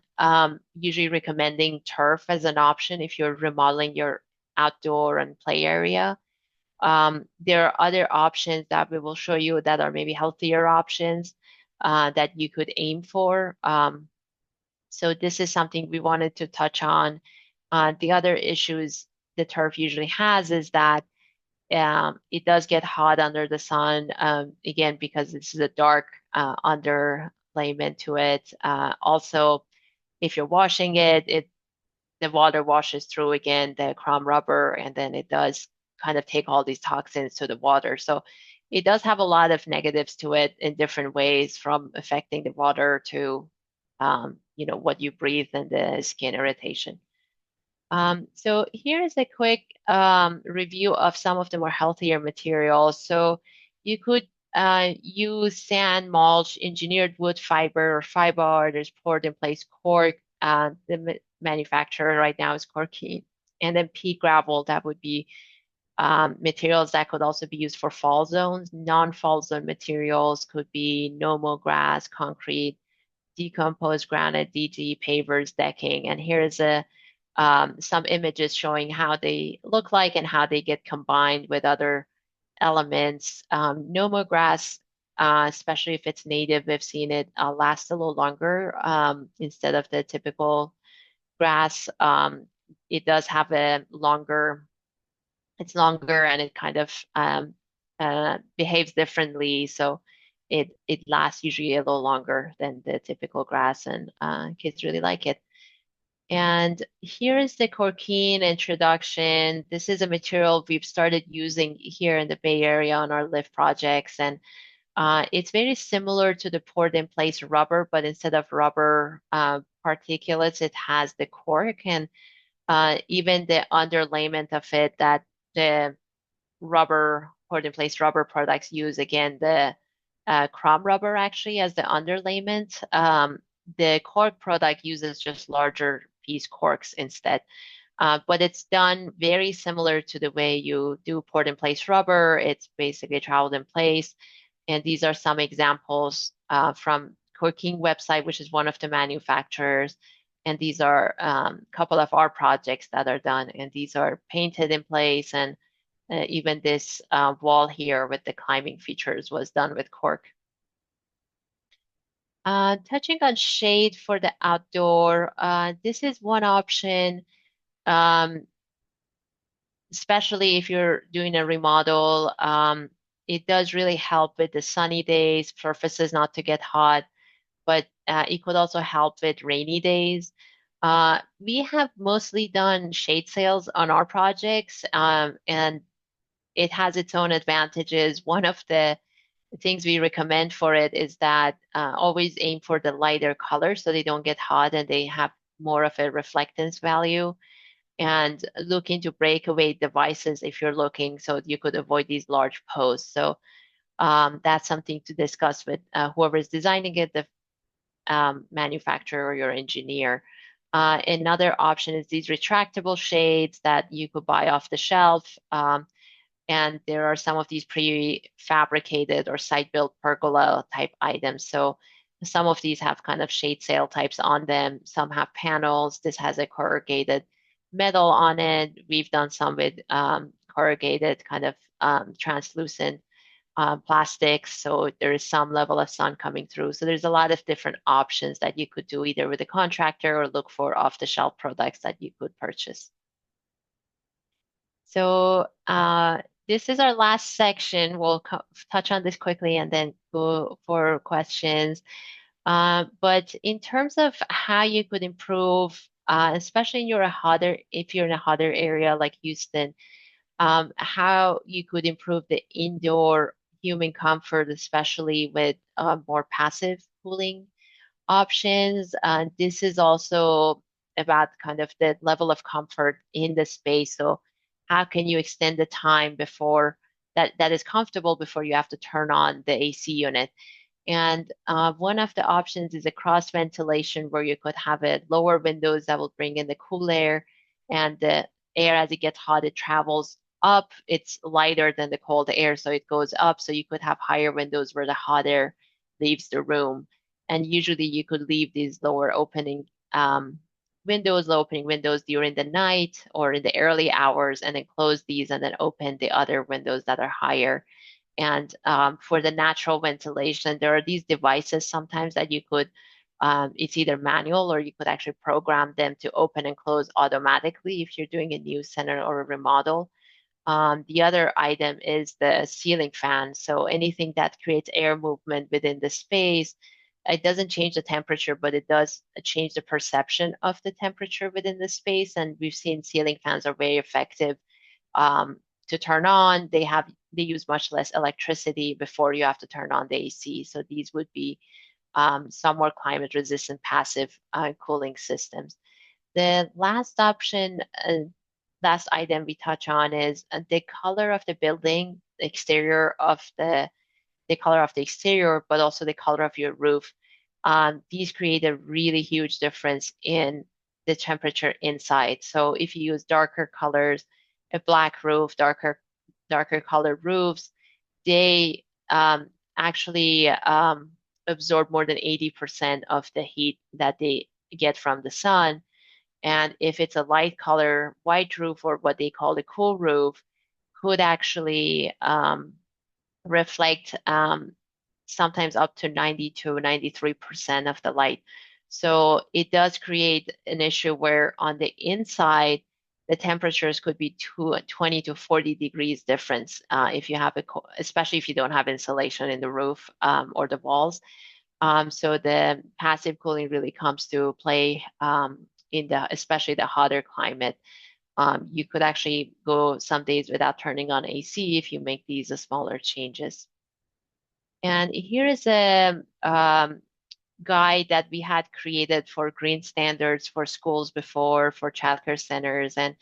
[SPEAKER 2] usually recommending turf as an option if you're remodeling your outdoor and play area. There are other options that we will show you that are maybe healthier options that you could aim for. So this is something we wanted to touch on. The other issues the turf usually has is that it does get hot under the sun, again, because this is a dark underlayment to it. Also, if you're washing it, the water washes through again the crumb rubber, and then it does kind of take all these toxins to the water. So it does have a lot of negatives to it in different ways, from affecting the water to what you breathe and the skin irritation. So here is a quick review of some of the more healthier materials. So you could use sand, mulch, engineered wood fiber or fiber. There's poured in place cork. The manufacturer right now is Corkine. And then pea gravel, that would be materials that could also be used for fall zones. Non-fall zone materials could be normal grass, concrete, decomposed granite, DG, pavers, decking. And here is a some images showing how they look like and how they get combined with other elements. Nomograss, especially if it's native, we've seen it last a little longer instead of the typical grass. It does have a longer, it's longer and it kind of behaves differently. So it lasts usually a little longer than the typical grass, and kids really like it. And here is the Corkine introduction. This is a material we've started using here in the Bay Area on our lift projects. And it's very similar to the poured in place rubber, but instead of rubber particulates, it has the cork, and even the underlayment of it that the rubber, poured in place rubber products use, again, the chrome rubber actually as the underlayment. The cork product uses just larger piece corks instead. But it's done very similar to the way you do poured in place rubber. It's basically traveled in place. And these are some examples from Corking website, which is one of the manufacturers. And these are a couple of our projects that are done. And these are painted in place. And even this wall here with the climbing features was done with cork. Touching on shade for the outdoor, this is one option, especially if you're doing a remodel. It does really help with the sunny days, surfaces not to get hot, but it could also help with rainy days. We have mostly done shade sails on our projects, and it has its own advantages. One of the things we recommend for it is that always aim for the lighter colors so they don't get hot and they have more of a reflectance value. And look into breakaway devices if you're looking, so you could avoid these large posts. So that's something to discuss with whoever is designing it, the manufacturer or your engineer. Another option is these retractable shades that you could buy off the shelf. And there are some of these prefabricated or site-built pergola type items. So some of these have kind of shade sail types on them. Some have panels. This has a corrugated metal on it. We've done some with corrugated kind of translucent plastics. So there is some level of sun coming through. So there's a lot of different options that you could do either with a contractor or look for off-the-shelf products that you could purchase. So this is our last section. We'll touch on this quickly and then go for questions. But in terms of how you could improve, especially in if you're in a hotter area like Houston, how you could improve the indoor human comfort, especially with more passive cooling options. This is also about kind of the level of comfort in the space. So how can you extend the time before that is comfortable before you have to turn on the AC unit? And one of the options is a cross ventilation where you could have it lower windows that will bring in the cool air, and the air as it gets hot, it travels up. It's lighter than the cold air, so it goes up. So you could have higher windows where the hot air leaves the room. And usually you could leave these low opening windows during the night or in the early hours, and then close these and then open the other windows that are higher. And for the natural ventilation, there are these devices sometimes that you could, it's either manual or you could actually program them to open and close automatically if you're doing a new center or a remodel. The other item is the ceiling fan. So anything that creates air movement within the space, it doesn't change the temperature, but it does change the perception of the temperature within the space. And we've seen ceiling fans are very effective to turn on. They use much less electricity before you have to turn on the AC. So these would be some more climate resistant passive cooling systems. The last option, last item we touch on is the color of the building, the exterior of the color of the exterior, but also the color of your roof. These create a really huge difference in the temperature inside. So if you use darker colors, a black roof, darker colored roofs, they actually absorb more than 80% of the heat that they get from the sun. And if it's a light color white roof or what they call the cool roof, could actually reflect sometimes up to 90 to 93% of the light. So it does create an issue where on the inside, the temperatures could be 20 to 40 degrees difference if you have especially if you don't have insulation in the roof or the walls. So the passive cooling really comes to play in especially the hotter climate. You could actually go some days without turning on AC if you make these smaller changes. And here is a guide that we had created for green standards for schools before, for childcare centers. And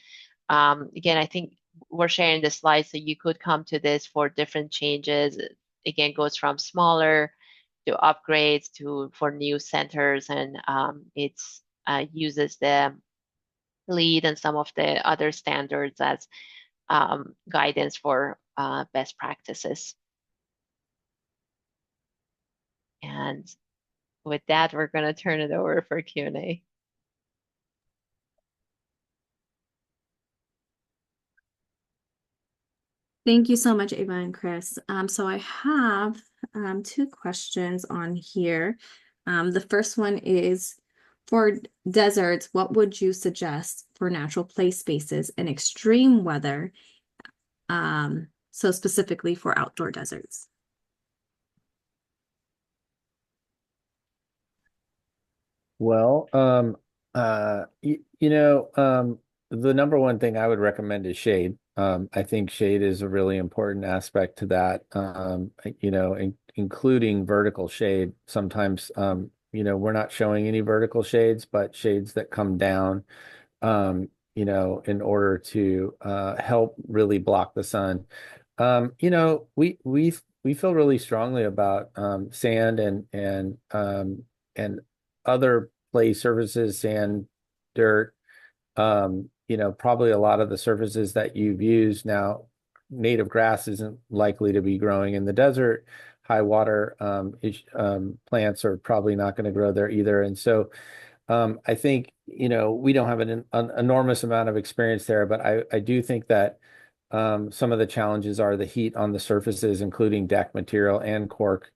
[SPEAKER 2] again, I think we're sharing the slides so you could come to this for different changes. Again, goes from smaller to upgrades to for new centers, and it's uses the LEED and some of the other standards as guidance for best practices. And with that, we're going to turn it over for Q&A.
[SPEAKER 1] Thank you so much, Ava and Chris. So I have two questions on here. The first one is, for deserts, what would you suggest for natural play spaces in extreme weather? So specifically for outdoor deserts.
[SPEAKER 3] Well, the number one thing I would recommend is shade. I think shade is a really important aspect to that. Including vertical shade. Sometimes, we're not showing any vertical shades, but shades that come down, in order to help really block the sun. We feel really strongly about sand and other play surfaces, sand, dirt. Probably a lot of the surfaces that you've used now, native grass isn't likely to be growing in the desert. High water plants are probably not going to grow there either. And so I think, we don't have an enormous amount of experience there, but I do think that some of the challenges are the heat on the surfaces, including deck material and cork.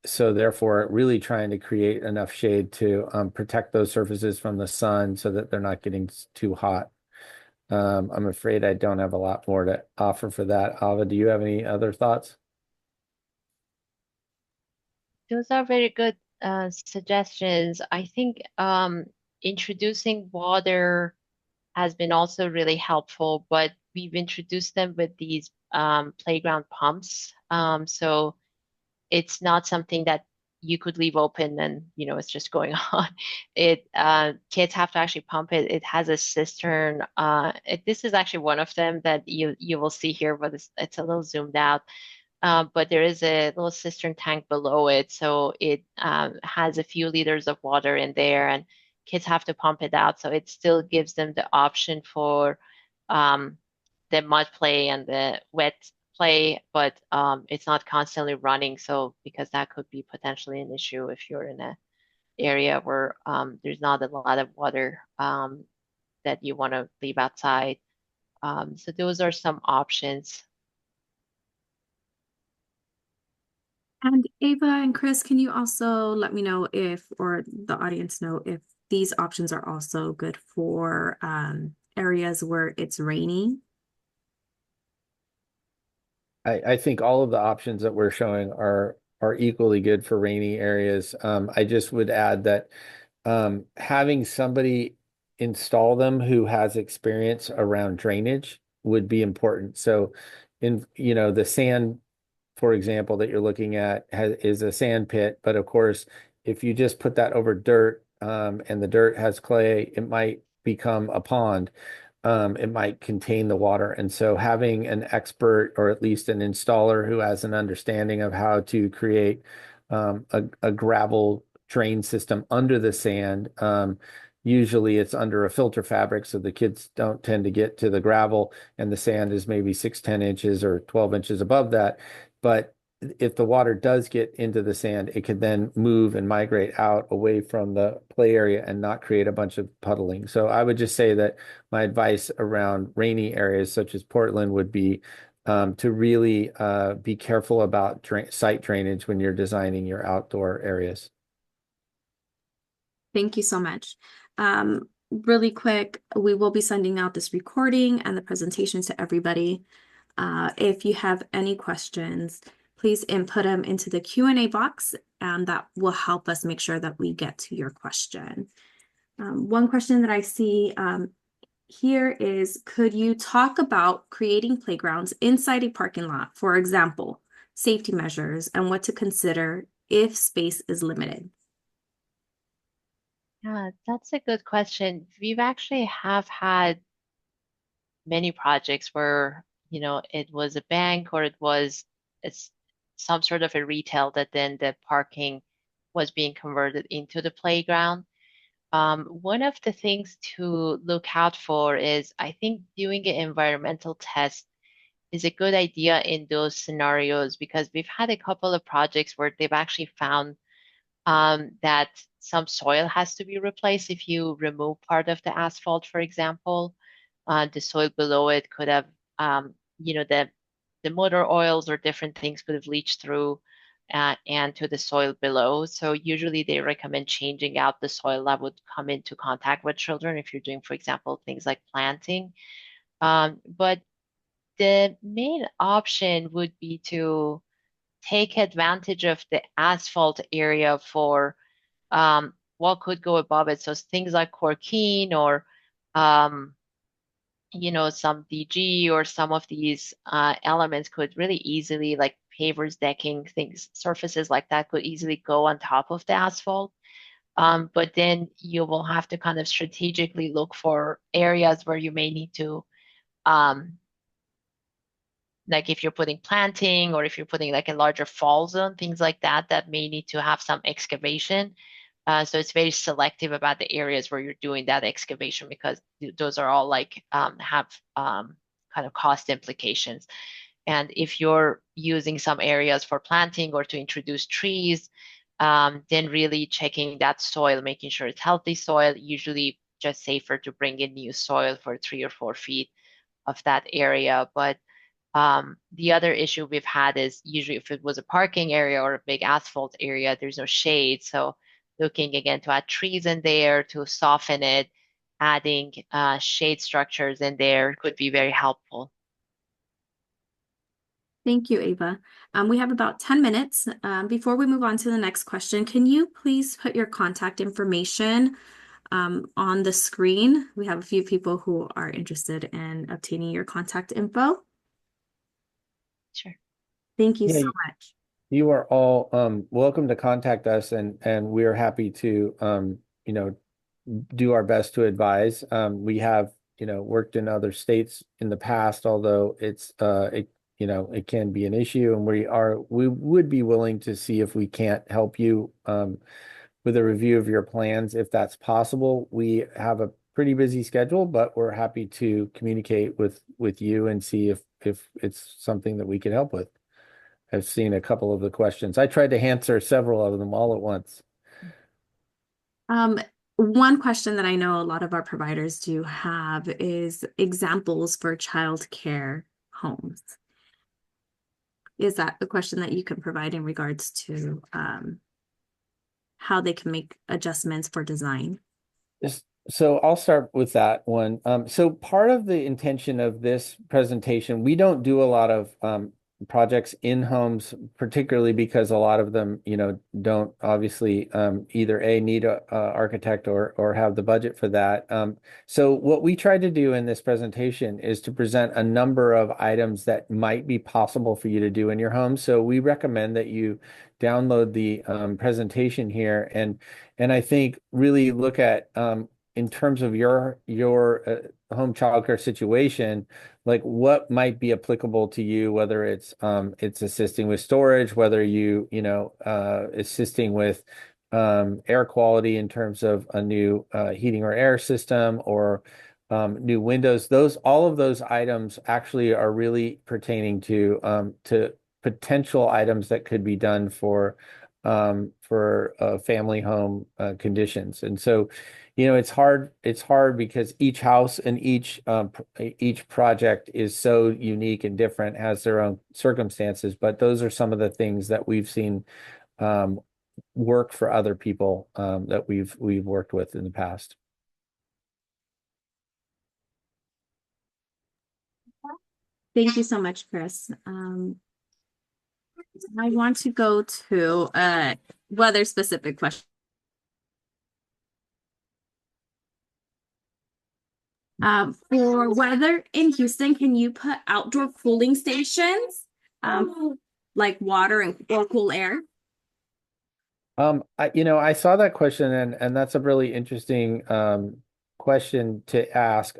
[SPEAKER 3] So therefore, really trying to create enough shade to protect those surfaces from the sun so that they're not getting too hot. I'm afraid I don't have a lot more to offer for that. Ava, do you have any other thoughts?
[SPEAKER 2] Those are very good suggestions. I think introducing water has been also really helpful, but we've introduced them with these playground pumps. So it's not something that you could leave open and it's just going on. It kids have to actually pump it. It has a cistern. This is actually one of them that you will see here, but it's a little zoomed out. But there is a little cistern tank below it, so it has a few liters of water in there, and kids have to pump it out. So it still gives them the option for um, the mud play and the wet play, but it's not constantly running. So because that could be potentially an issue if you're in an area where there's not a lot of water that you want to leave outside. So those are some options.
[SPEAKER 1] And Ava and Chris, can you also let me know if, or the audience know, if these options are also good for areas where it's raining?
[SPEAKER 3] I think all of the options that we're showing are equally good for rainy areas. I just would add that having somebody install them who has experience around drainage would be important. So the sand, for example, that you're looking at is a sand pit, but of course, if you just put that over dirt, and the dirt has clay, it might become a pond. It might contain the water. And so having an expert or at least an installer who has an understanding of how to create a gravel drain system under the sand. Usually it's under a filter fabric, so the kids don't tend to get to the gravel, and the sand is maybe 6, 10 inches or 12 inches above that. But if the water does get into the sand, it could then move and migrate out away from the play area and not create a bunch of puddling. So I would just say that my advice around rainy areas such as Portland would be to really be careful about site drainage when you're designing your outdoor areas.
[SPEAKER 1] Thank you so much. Really quick, we will be sending out this recording and the presentation to everybody. If you have any questions, please input them into the Q&A box, and that will help us make sure that we get to your question. One question that I see here is, could you talk about creating playgrounds inside a parking lot, for example, safety measures and what to consider if space is limited?
[SPEAKER 2] Yeah, that's a good question. We've actually have had many projects where, it was a bank or it's some sort of a retail that then the parking was being converted into the playground. One of the things to look out for is I think doing an environmental test is a good idea in those scenarios because we've had a couple of projects where they've actually found that some soil has to be replaced if you remove part of the asphalt, for example. The soil below it could have, the motor oils or different things could have leached through and to the soil below. So usually they recommend changing out the soil that would come into contact with children if you're doing, for example, things like planting. But the main option would be to take advantage of the asphalt area for what could go above it. So things like corkine or um, some DG or some of these elements could really easily, like pavers, decking, things, surfaces like that could easily go on top of the asphalt. But then you will have to kind of strategically look for areas where you may need to, um, like if you're putting planting or if you're putting like a larger fall zone, things like that, that may need to have some excavation. So it's very selective about the areas where you're doing that excavation because those are all like have kind of cost implications. And if you're using some areas for planting or to introduce trees, then really checking that soil, making sure it's healthy soil, usually just safer to bring in new soil for 3 or 4 feet of that area. But the other issue we've had is usually if it was a parking area or a big asphalt area, there's no shade. So looking again to add trees in there to soften it, adding shade structures in there could be very helpful.
[SPEAKER 1] Thank you, Ava. We have about 10 minutes. Before we move on to the next question, can you please put your contact information on the screen? We have a few people who are interested in obtaining your contact info.
[SPEAKER 2] Sure.
[SPEAKER 1] Thank you
[SPEAKER 3] Yeah,
[SPEAKER 1] so much.
[SPEAKER 3] you are all welcome to contact us, and we're happy to do our best to advise. We have worked in other states in the past, although it can be an issue, and we would be willing to see if we can't help you with a review of your plans if that's possible. We have a pretty busy schedule, but we're happy to communicate with you and see if it's something that we can help with. I've seen a couple of the questions. I tried to answer several of them all at once.
[SPEAKER 1] Um, One question that I know a lot of our providers do have is examples for childcare homes. Is that a question that you can provide in regards to how they can make adjustments for design?
[SPEAKER 3] So I'll start with that one. So part of the intention of this presentation, we don't do a lot of projects in homes, particularly because a lot of them, don't obviously either A, need a architect or have the budget for that. So what we tried to do in this presentation is to present a number of items that might be possible for you to do in your home. So we recommend that you download the presentation here and I think really look at in terms of your home childcare situation, like what might be applicable to you, whether it's assisting with storage, whether assisting with air quality in terms of a new heating or air system or new windows. All of those items actually are really pertaining to potential items that could be done for family home conditions. And so, it's hard because each house and each project is so unique and different, has their own circumstances. But those are some of the things that we've seen um, work for other people that we've worked with in the past.
[SPEAKER 1] Thank you so much, Chris. I want to go to weather specific question. For weather in Houston, can you put outdoor cooling stations, like water and or cool air?
[SPEAKER 3] I saw that question, and that's a really interesting question to ask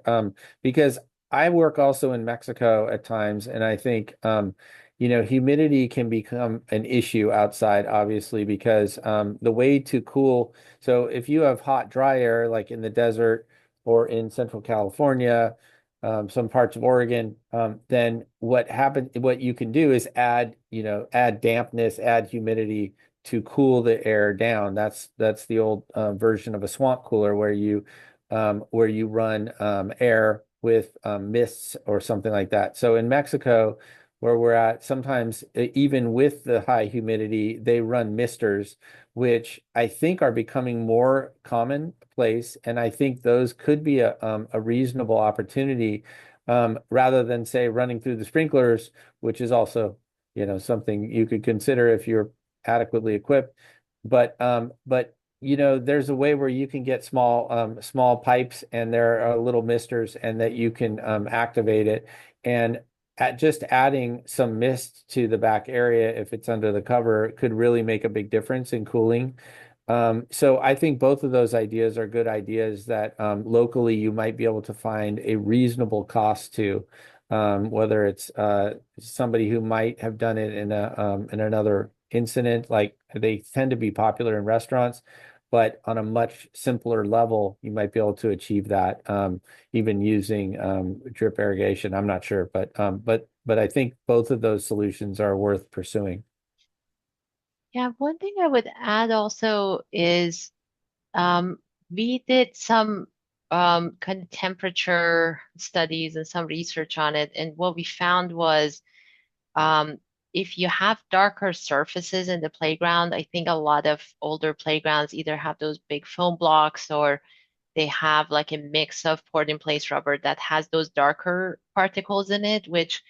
[SPEAKER 3] because I work also in Mexico at times, and I think humidity can become an issue outside, obviously, because the way to cool, so if you have hot, dry air like in the desert or in Central California, some parts of Oregon, then what you can do is add dampness, add humidity to cool the air down. That's the old version of a swamp cooler where you run air with mists or something like that. So in Mexico, where we're at, sometimes even with the high humidity, they run misters, which I think are becoming more commonplace, and I think those could be a reasonable opportunity rather than say running through the sprinklers, which is also something you could consider if you're adequately equipped. But there's a way where you can get small pipes, and there are little misters, and that you can activate it. And at just adding some mist to the back area, if it's under the cover, could really make a big difference in cooling. So I think both of those ideas are good ideas that locally you might be able to find a reasonable cost to, whether it's somebody who might have done it in another incident. Like, they tend to be popular in restaurants, but on a much simpler level, you might be able to achieve that even using drip irrigation. I'm not sure, but I think both of those solutions are worth pursuing.
[SPEAKER 2] Yeah, one thing I would add also is um, we did some kind of temperature studies and some research on it, and what we found was um, if you have darker surfaces in the playground, I think a lot of older playgrounds either have those big foam blocks or they have like a mix of poured in place rubber that has those darker particles in it, which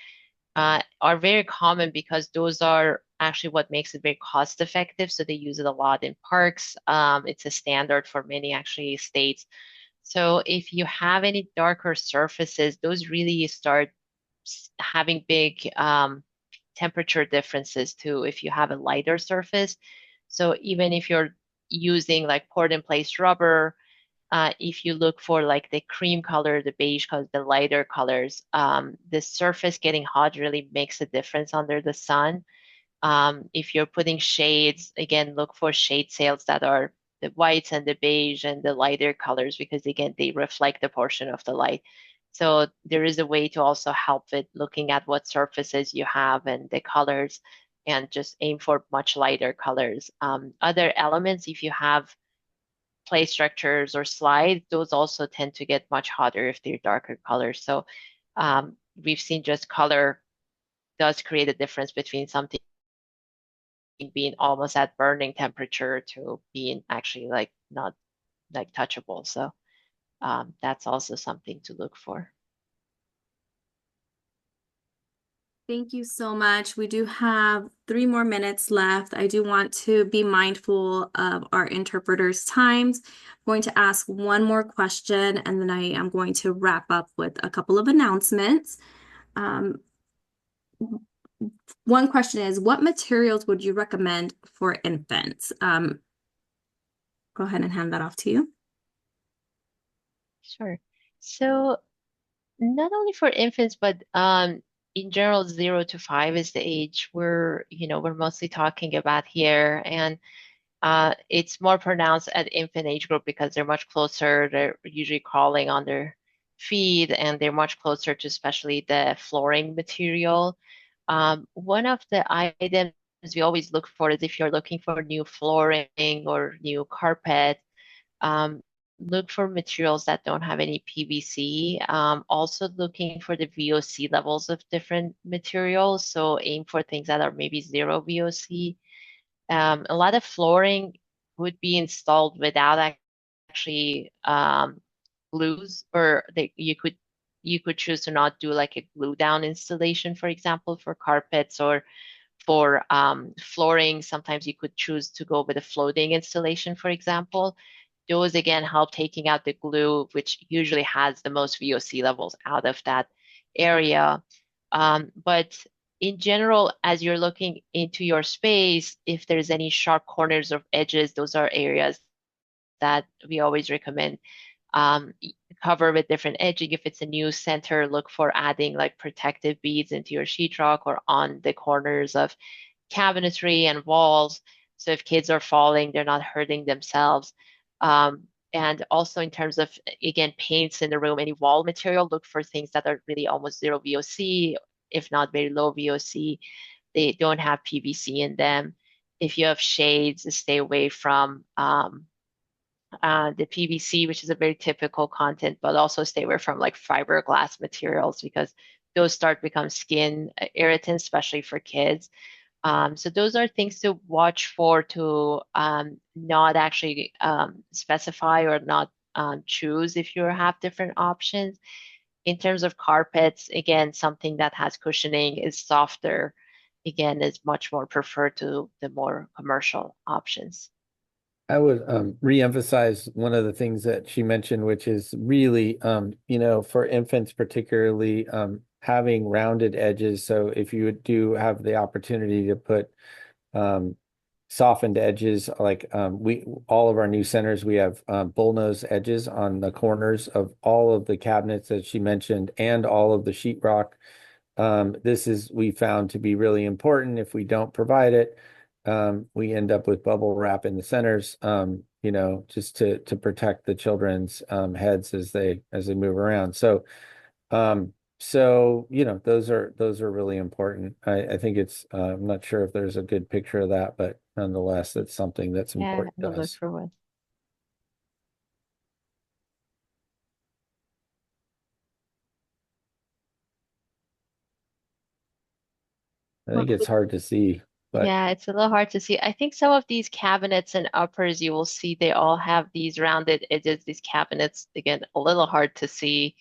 [SPEAKER 2] are very common because those are actually what makes it very cost effective. So they use it a lot in parks. It's a standard for many actually states. So if you have any darker surfaces, those really start having big temperature differences too if you have a lighter surface. So even if you're using like poured in place rubber, if you look for like the cream color, the beige color, the lighter colors, the surface getting hot really makes a difference under the sun. If you're putting shades, again, look for shade sails that are the whites and the beige and the lighter colors because again, they reflect a portion of the light. So there is a way to also help with looking at what surfaces you have and the colors and just aim for much lighter colors. Other elements, if you have play structures or slides, those also tend to get much hotter if they're darker colors. So we've seen just color does create a difference between something being almost at burning temperature to being actually like not like touchable. So that's also something to look for.
[SPEAKER 1] Thank you so much. We do have 3 more minutes left. I do want to be mindful of our interpreters' times. I'm going to ask one more question, and then I am going to wrap up with a couple of announcements. Um, One question is, what materials would you recommend for infants? Go ahead and hand that off to you.
[SPEAKER 2] Sure. So not only for infants, but in general, 0 to 5 is the age we're mostly talking about here. And it's more pronounced at infant age group because they're much closer. They're usually crawling on their feet and they're much closer to especially the flooring material. One of the items we always look for is if you're looking for new flooring or new carpet, um, look for materials that don't have any PVC. Also looking for the VOC levels of different materials. So aim for things that are maybe zero VOC. A lot of flooring would be installed without actually glues, or you could choose to not do like a glue down installation, for example, for carpets or for flooring. Sometimes you could choose to go with a floating installation, for example. Those again help taking out the glue, which usually has the most VOC levels out of that area. But in general, as you're looking into your space, if there's any sharp corners or edges, those are areas that we always recommend um, cover with different edging. If it's a new center, look for adding like protective beads into your sheetrock or on the corners of cabinetry and walls. So if kids are falling, they're not hurting themselves. And also in terms of, again, paints in the room, any wall material, look for things that are really almost zero VOC, if not very low VOC. They don't have PVC in them. If you have shades, stay away from the PVC, which is a very typical content, but also stay away from like fiberglass materials because those start to become skin irritants, especially for kids. So those are things to watch for to not actually specify or not choose if you have different options. In terms of carpets, again, something that has cushioning is softer. Again, is much more preferred to the more commercial options.
[SPEAKER 3] I would re-emphasize one of the things that she mentioned, which is really for infants particularly having rounded edges. So if you do have the opportunity to put um, softened edges, like we all of our new centers, we have bullnose edges on the corners of all of the cabinets that she mentioned and all of the sheetrock. This is we found to be really important. If we don't provide it, we end up with bubble wrap in the centers, just to protect the children's heads as they move around. Those are really important. I think I'm not sure if there's a good picture of that, but nonetheless, it's something that's
[SPEAKER 2] Yeah,
[SPEAKER 3] important to
[SPEAKER 2] we'll look
[SPEAKER 3] us.
[SPEAKER 2] for one.
[SPEAKER 3] I think it's hard to see, but
[SPEAKER 2] Yeah, it's a little hard to see. I think some of these cabinets and uppers you will see they all have these rounded edges, these cabinets, again, a little hard to see.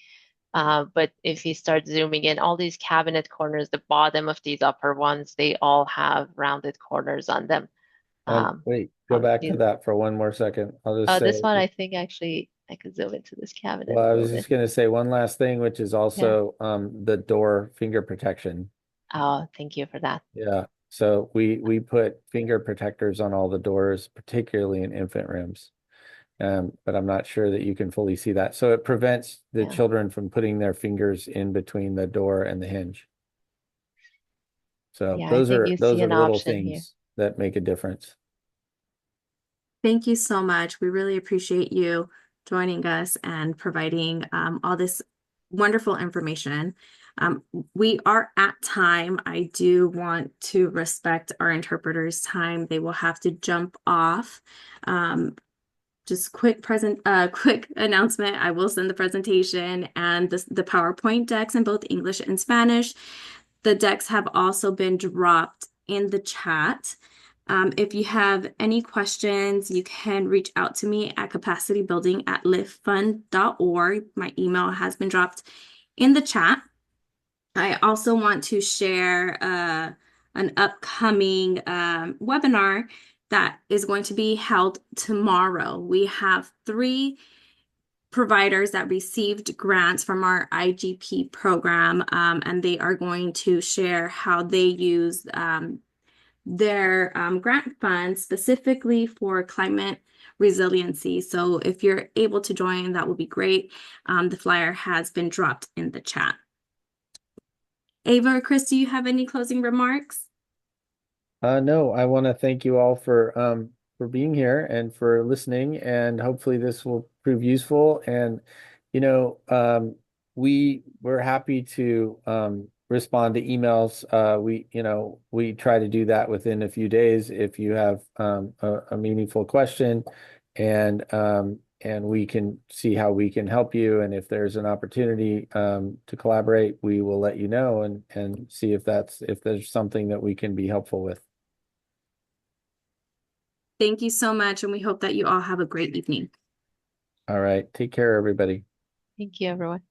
[SPEAKER 2] But if you start zooming in, all these cabinet corners, the bottom of these upper ones, they all have rounded corners on them. Um,
[SPEAKER 3] wait, go
[SPEAKER 2] on
[SPEAKER 3] back to
[SPEAKER 2] these.
[SPEAKER 3] that for one more second. I'll just say,
[SPEAKER 2] This one, I think actually I could zoom into this cabinet
[SPEAKER 3] well,
[SPEAKER 2] a
[SPEAKER 3] I
[SPEAKER 2] little
[SPEAKER 3] was
[SPEAKER 2] bit.
[SPEAKER 3] just going to say one last thing, which is
[SPEAKER 2] Yeah.
[SPEAKER 3] also the door finger protection.
[SPEAKER 2] Oh, thank you for that.
[SPEAKER 3] Yeah. So we put finger protectors on all the doors, particularly in infant rooms. But I'm not sure that you can fully see that. So it prevents the
[SPEAKER 2] Yeah.
[SPEAKER 3] children from putting their fingers in between the door and the hinge. So
[SPEAKER 2] Yeah, I
[SPEAKER 3] those
[SPEAKER 2] think
[SPEAKER 3] are
[SPEAKER 2] you see
[SPEAKER 3] those are
[SPEAKER 2] an
[SPEAKER 3] little
[SPEAKER 2] option here.
[SPEAKER 3] things that make a difference.
[SPEAKER 1] Thank you so much. We really appreciate you joining us and providing all this wonderful information. Um, we are at time. I do want to respect our interpreters' time. They will have to jump off. Um, just quick announcement. I will send the presentation and the PowerPoint decks in both English and Spanish. The decks have also been dropped in the chat. If you have any questions, you can reach out to me at capacitybuilding@liftfund.org. My email has been dropped in the chat. I also want to share an upcoming webinar that is going to be held tomorrow. We have three providers that received grants from our IGP program, and they are going to share how they use their grant funds specifically for climate resiliency. So if you're able to join, that would be great. The flyer has been dropped in the chat. Ava or Chris, do you have any closing remarks?
[SPEAKER 3] No, I want to thank you all for being here and for listening, and hopefully this will prove useful. And you know, we're happy to respond to emails. We try to do that within a few days if you have a meaningful question, and we can see how we can help you. And if there's an opportunity to collaborate, we will let you know and see if there's something that we can be helpful with.
[SPEAKER 1] Thank you so much, and we hope that you all have a great evening.
[SPEAKER 3] All right. Take care, everybody.
[SPEAKER 2] Thank you, everyone.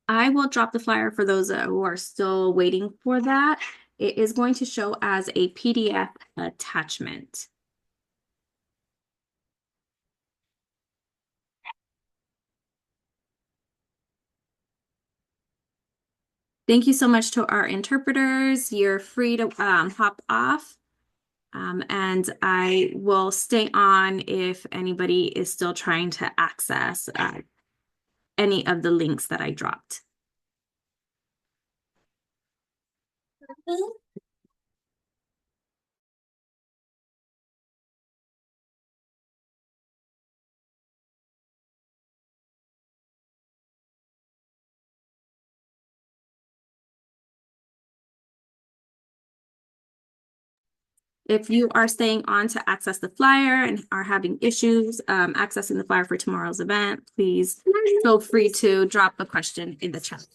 [SPEAKER 1] I will drop the flyer for those who are still waiting for that. It is going to show as a PDF attachment. Thank you so much to our interpreters. You're free to hop off. And I will stay on if anybody is still trying to access any of the links that I dropped. If you are staying on to access the flyer and are having issues accessing the flyer for tomorrow's event, please feel free to drop a question in the chat.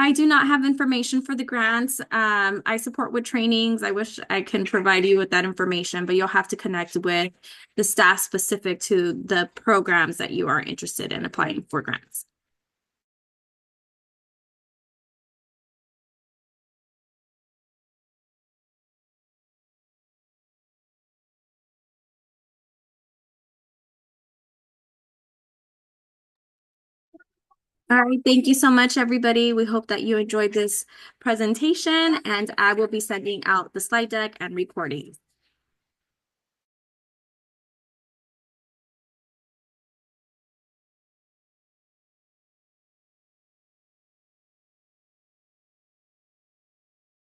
[SPEAKER 1] I do not have information for the grants. I support with trainings. I wish I can provide you with that information, but you'll have to connect with the staff specific to the programs that you are interested in applying for grants. All right, thank you so much, everybody. We hope that you enjoyed this presentation, and I will be sending out the slide deck and recording.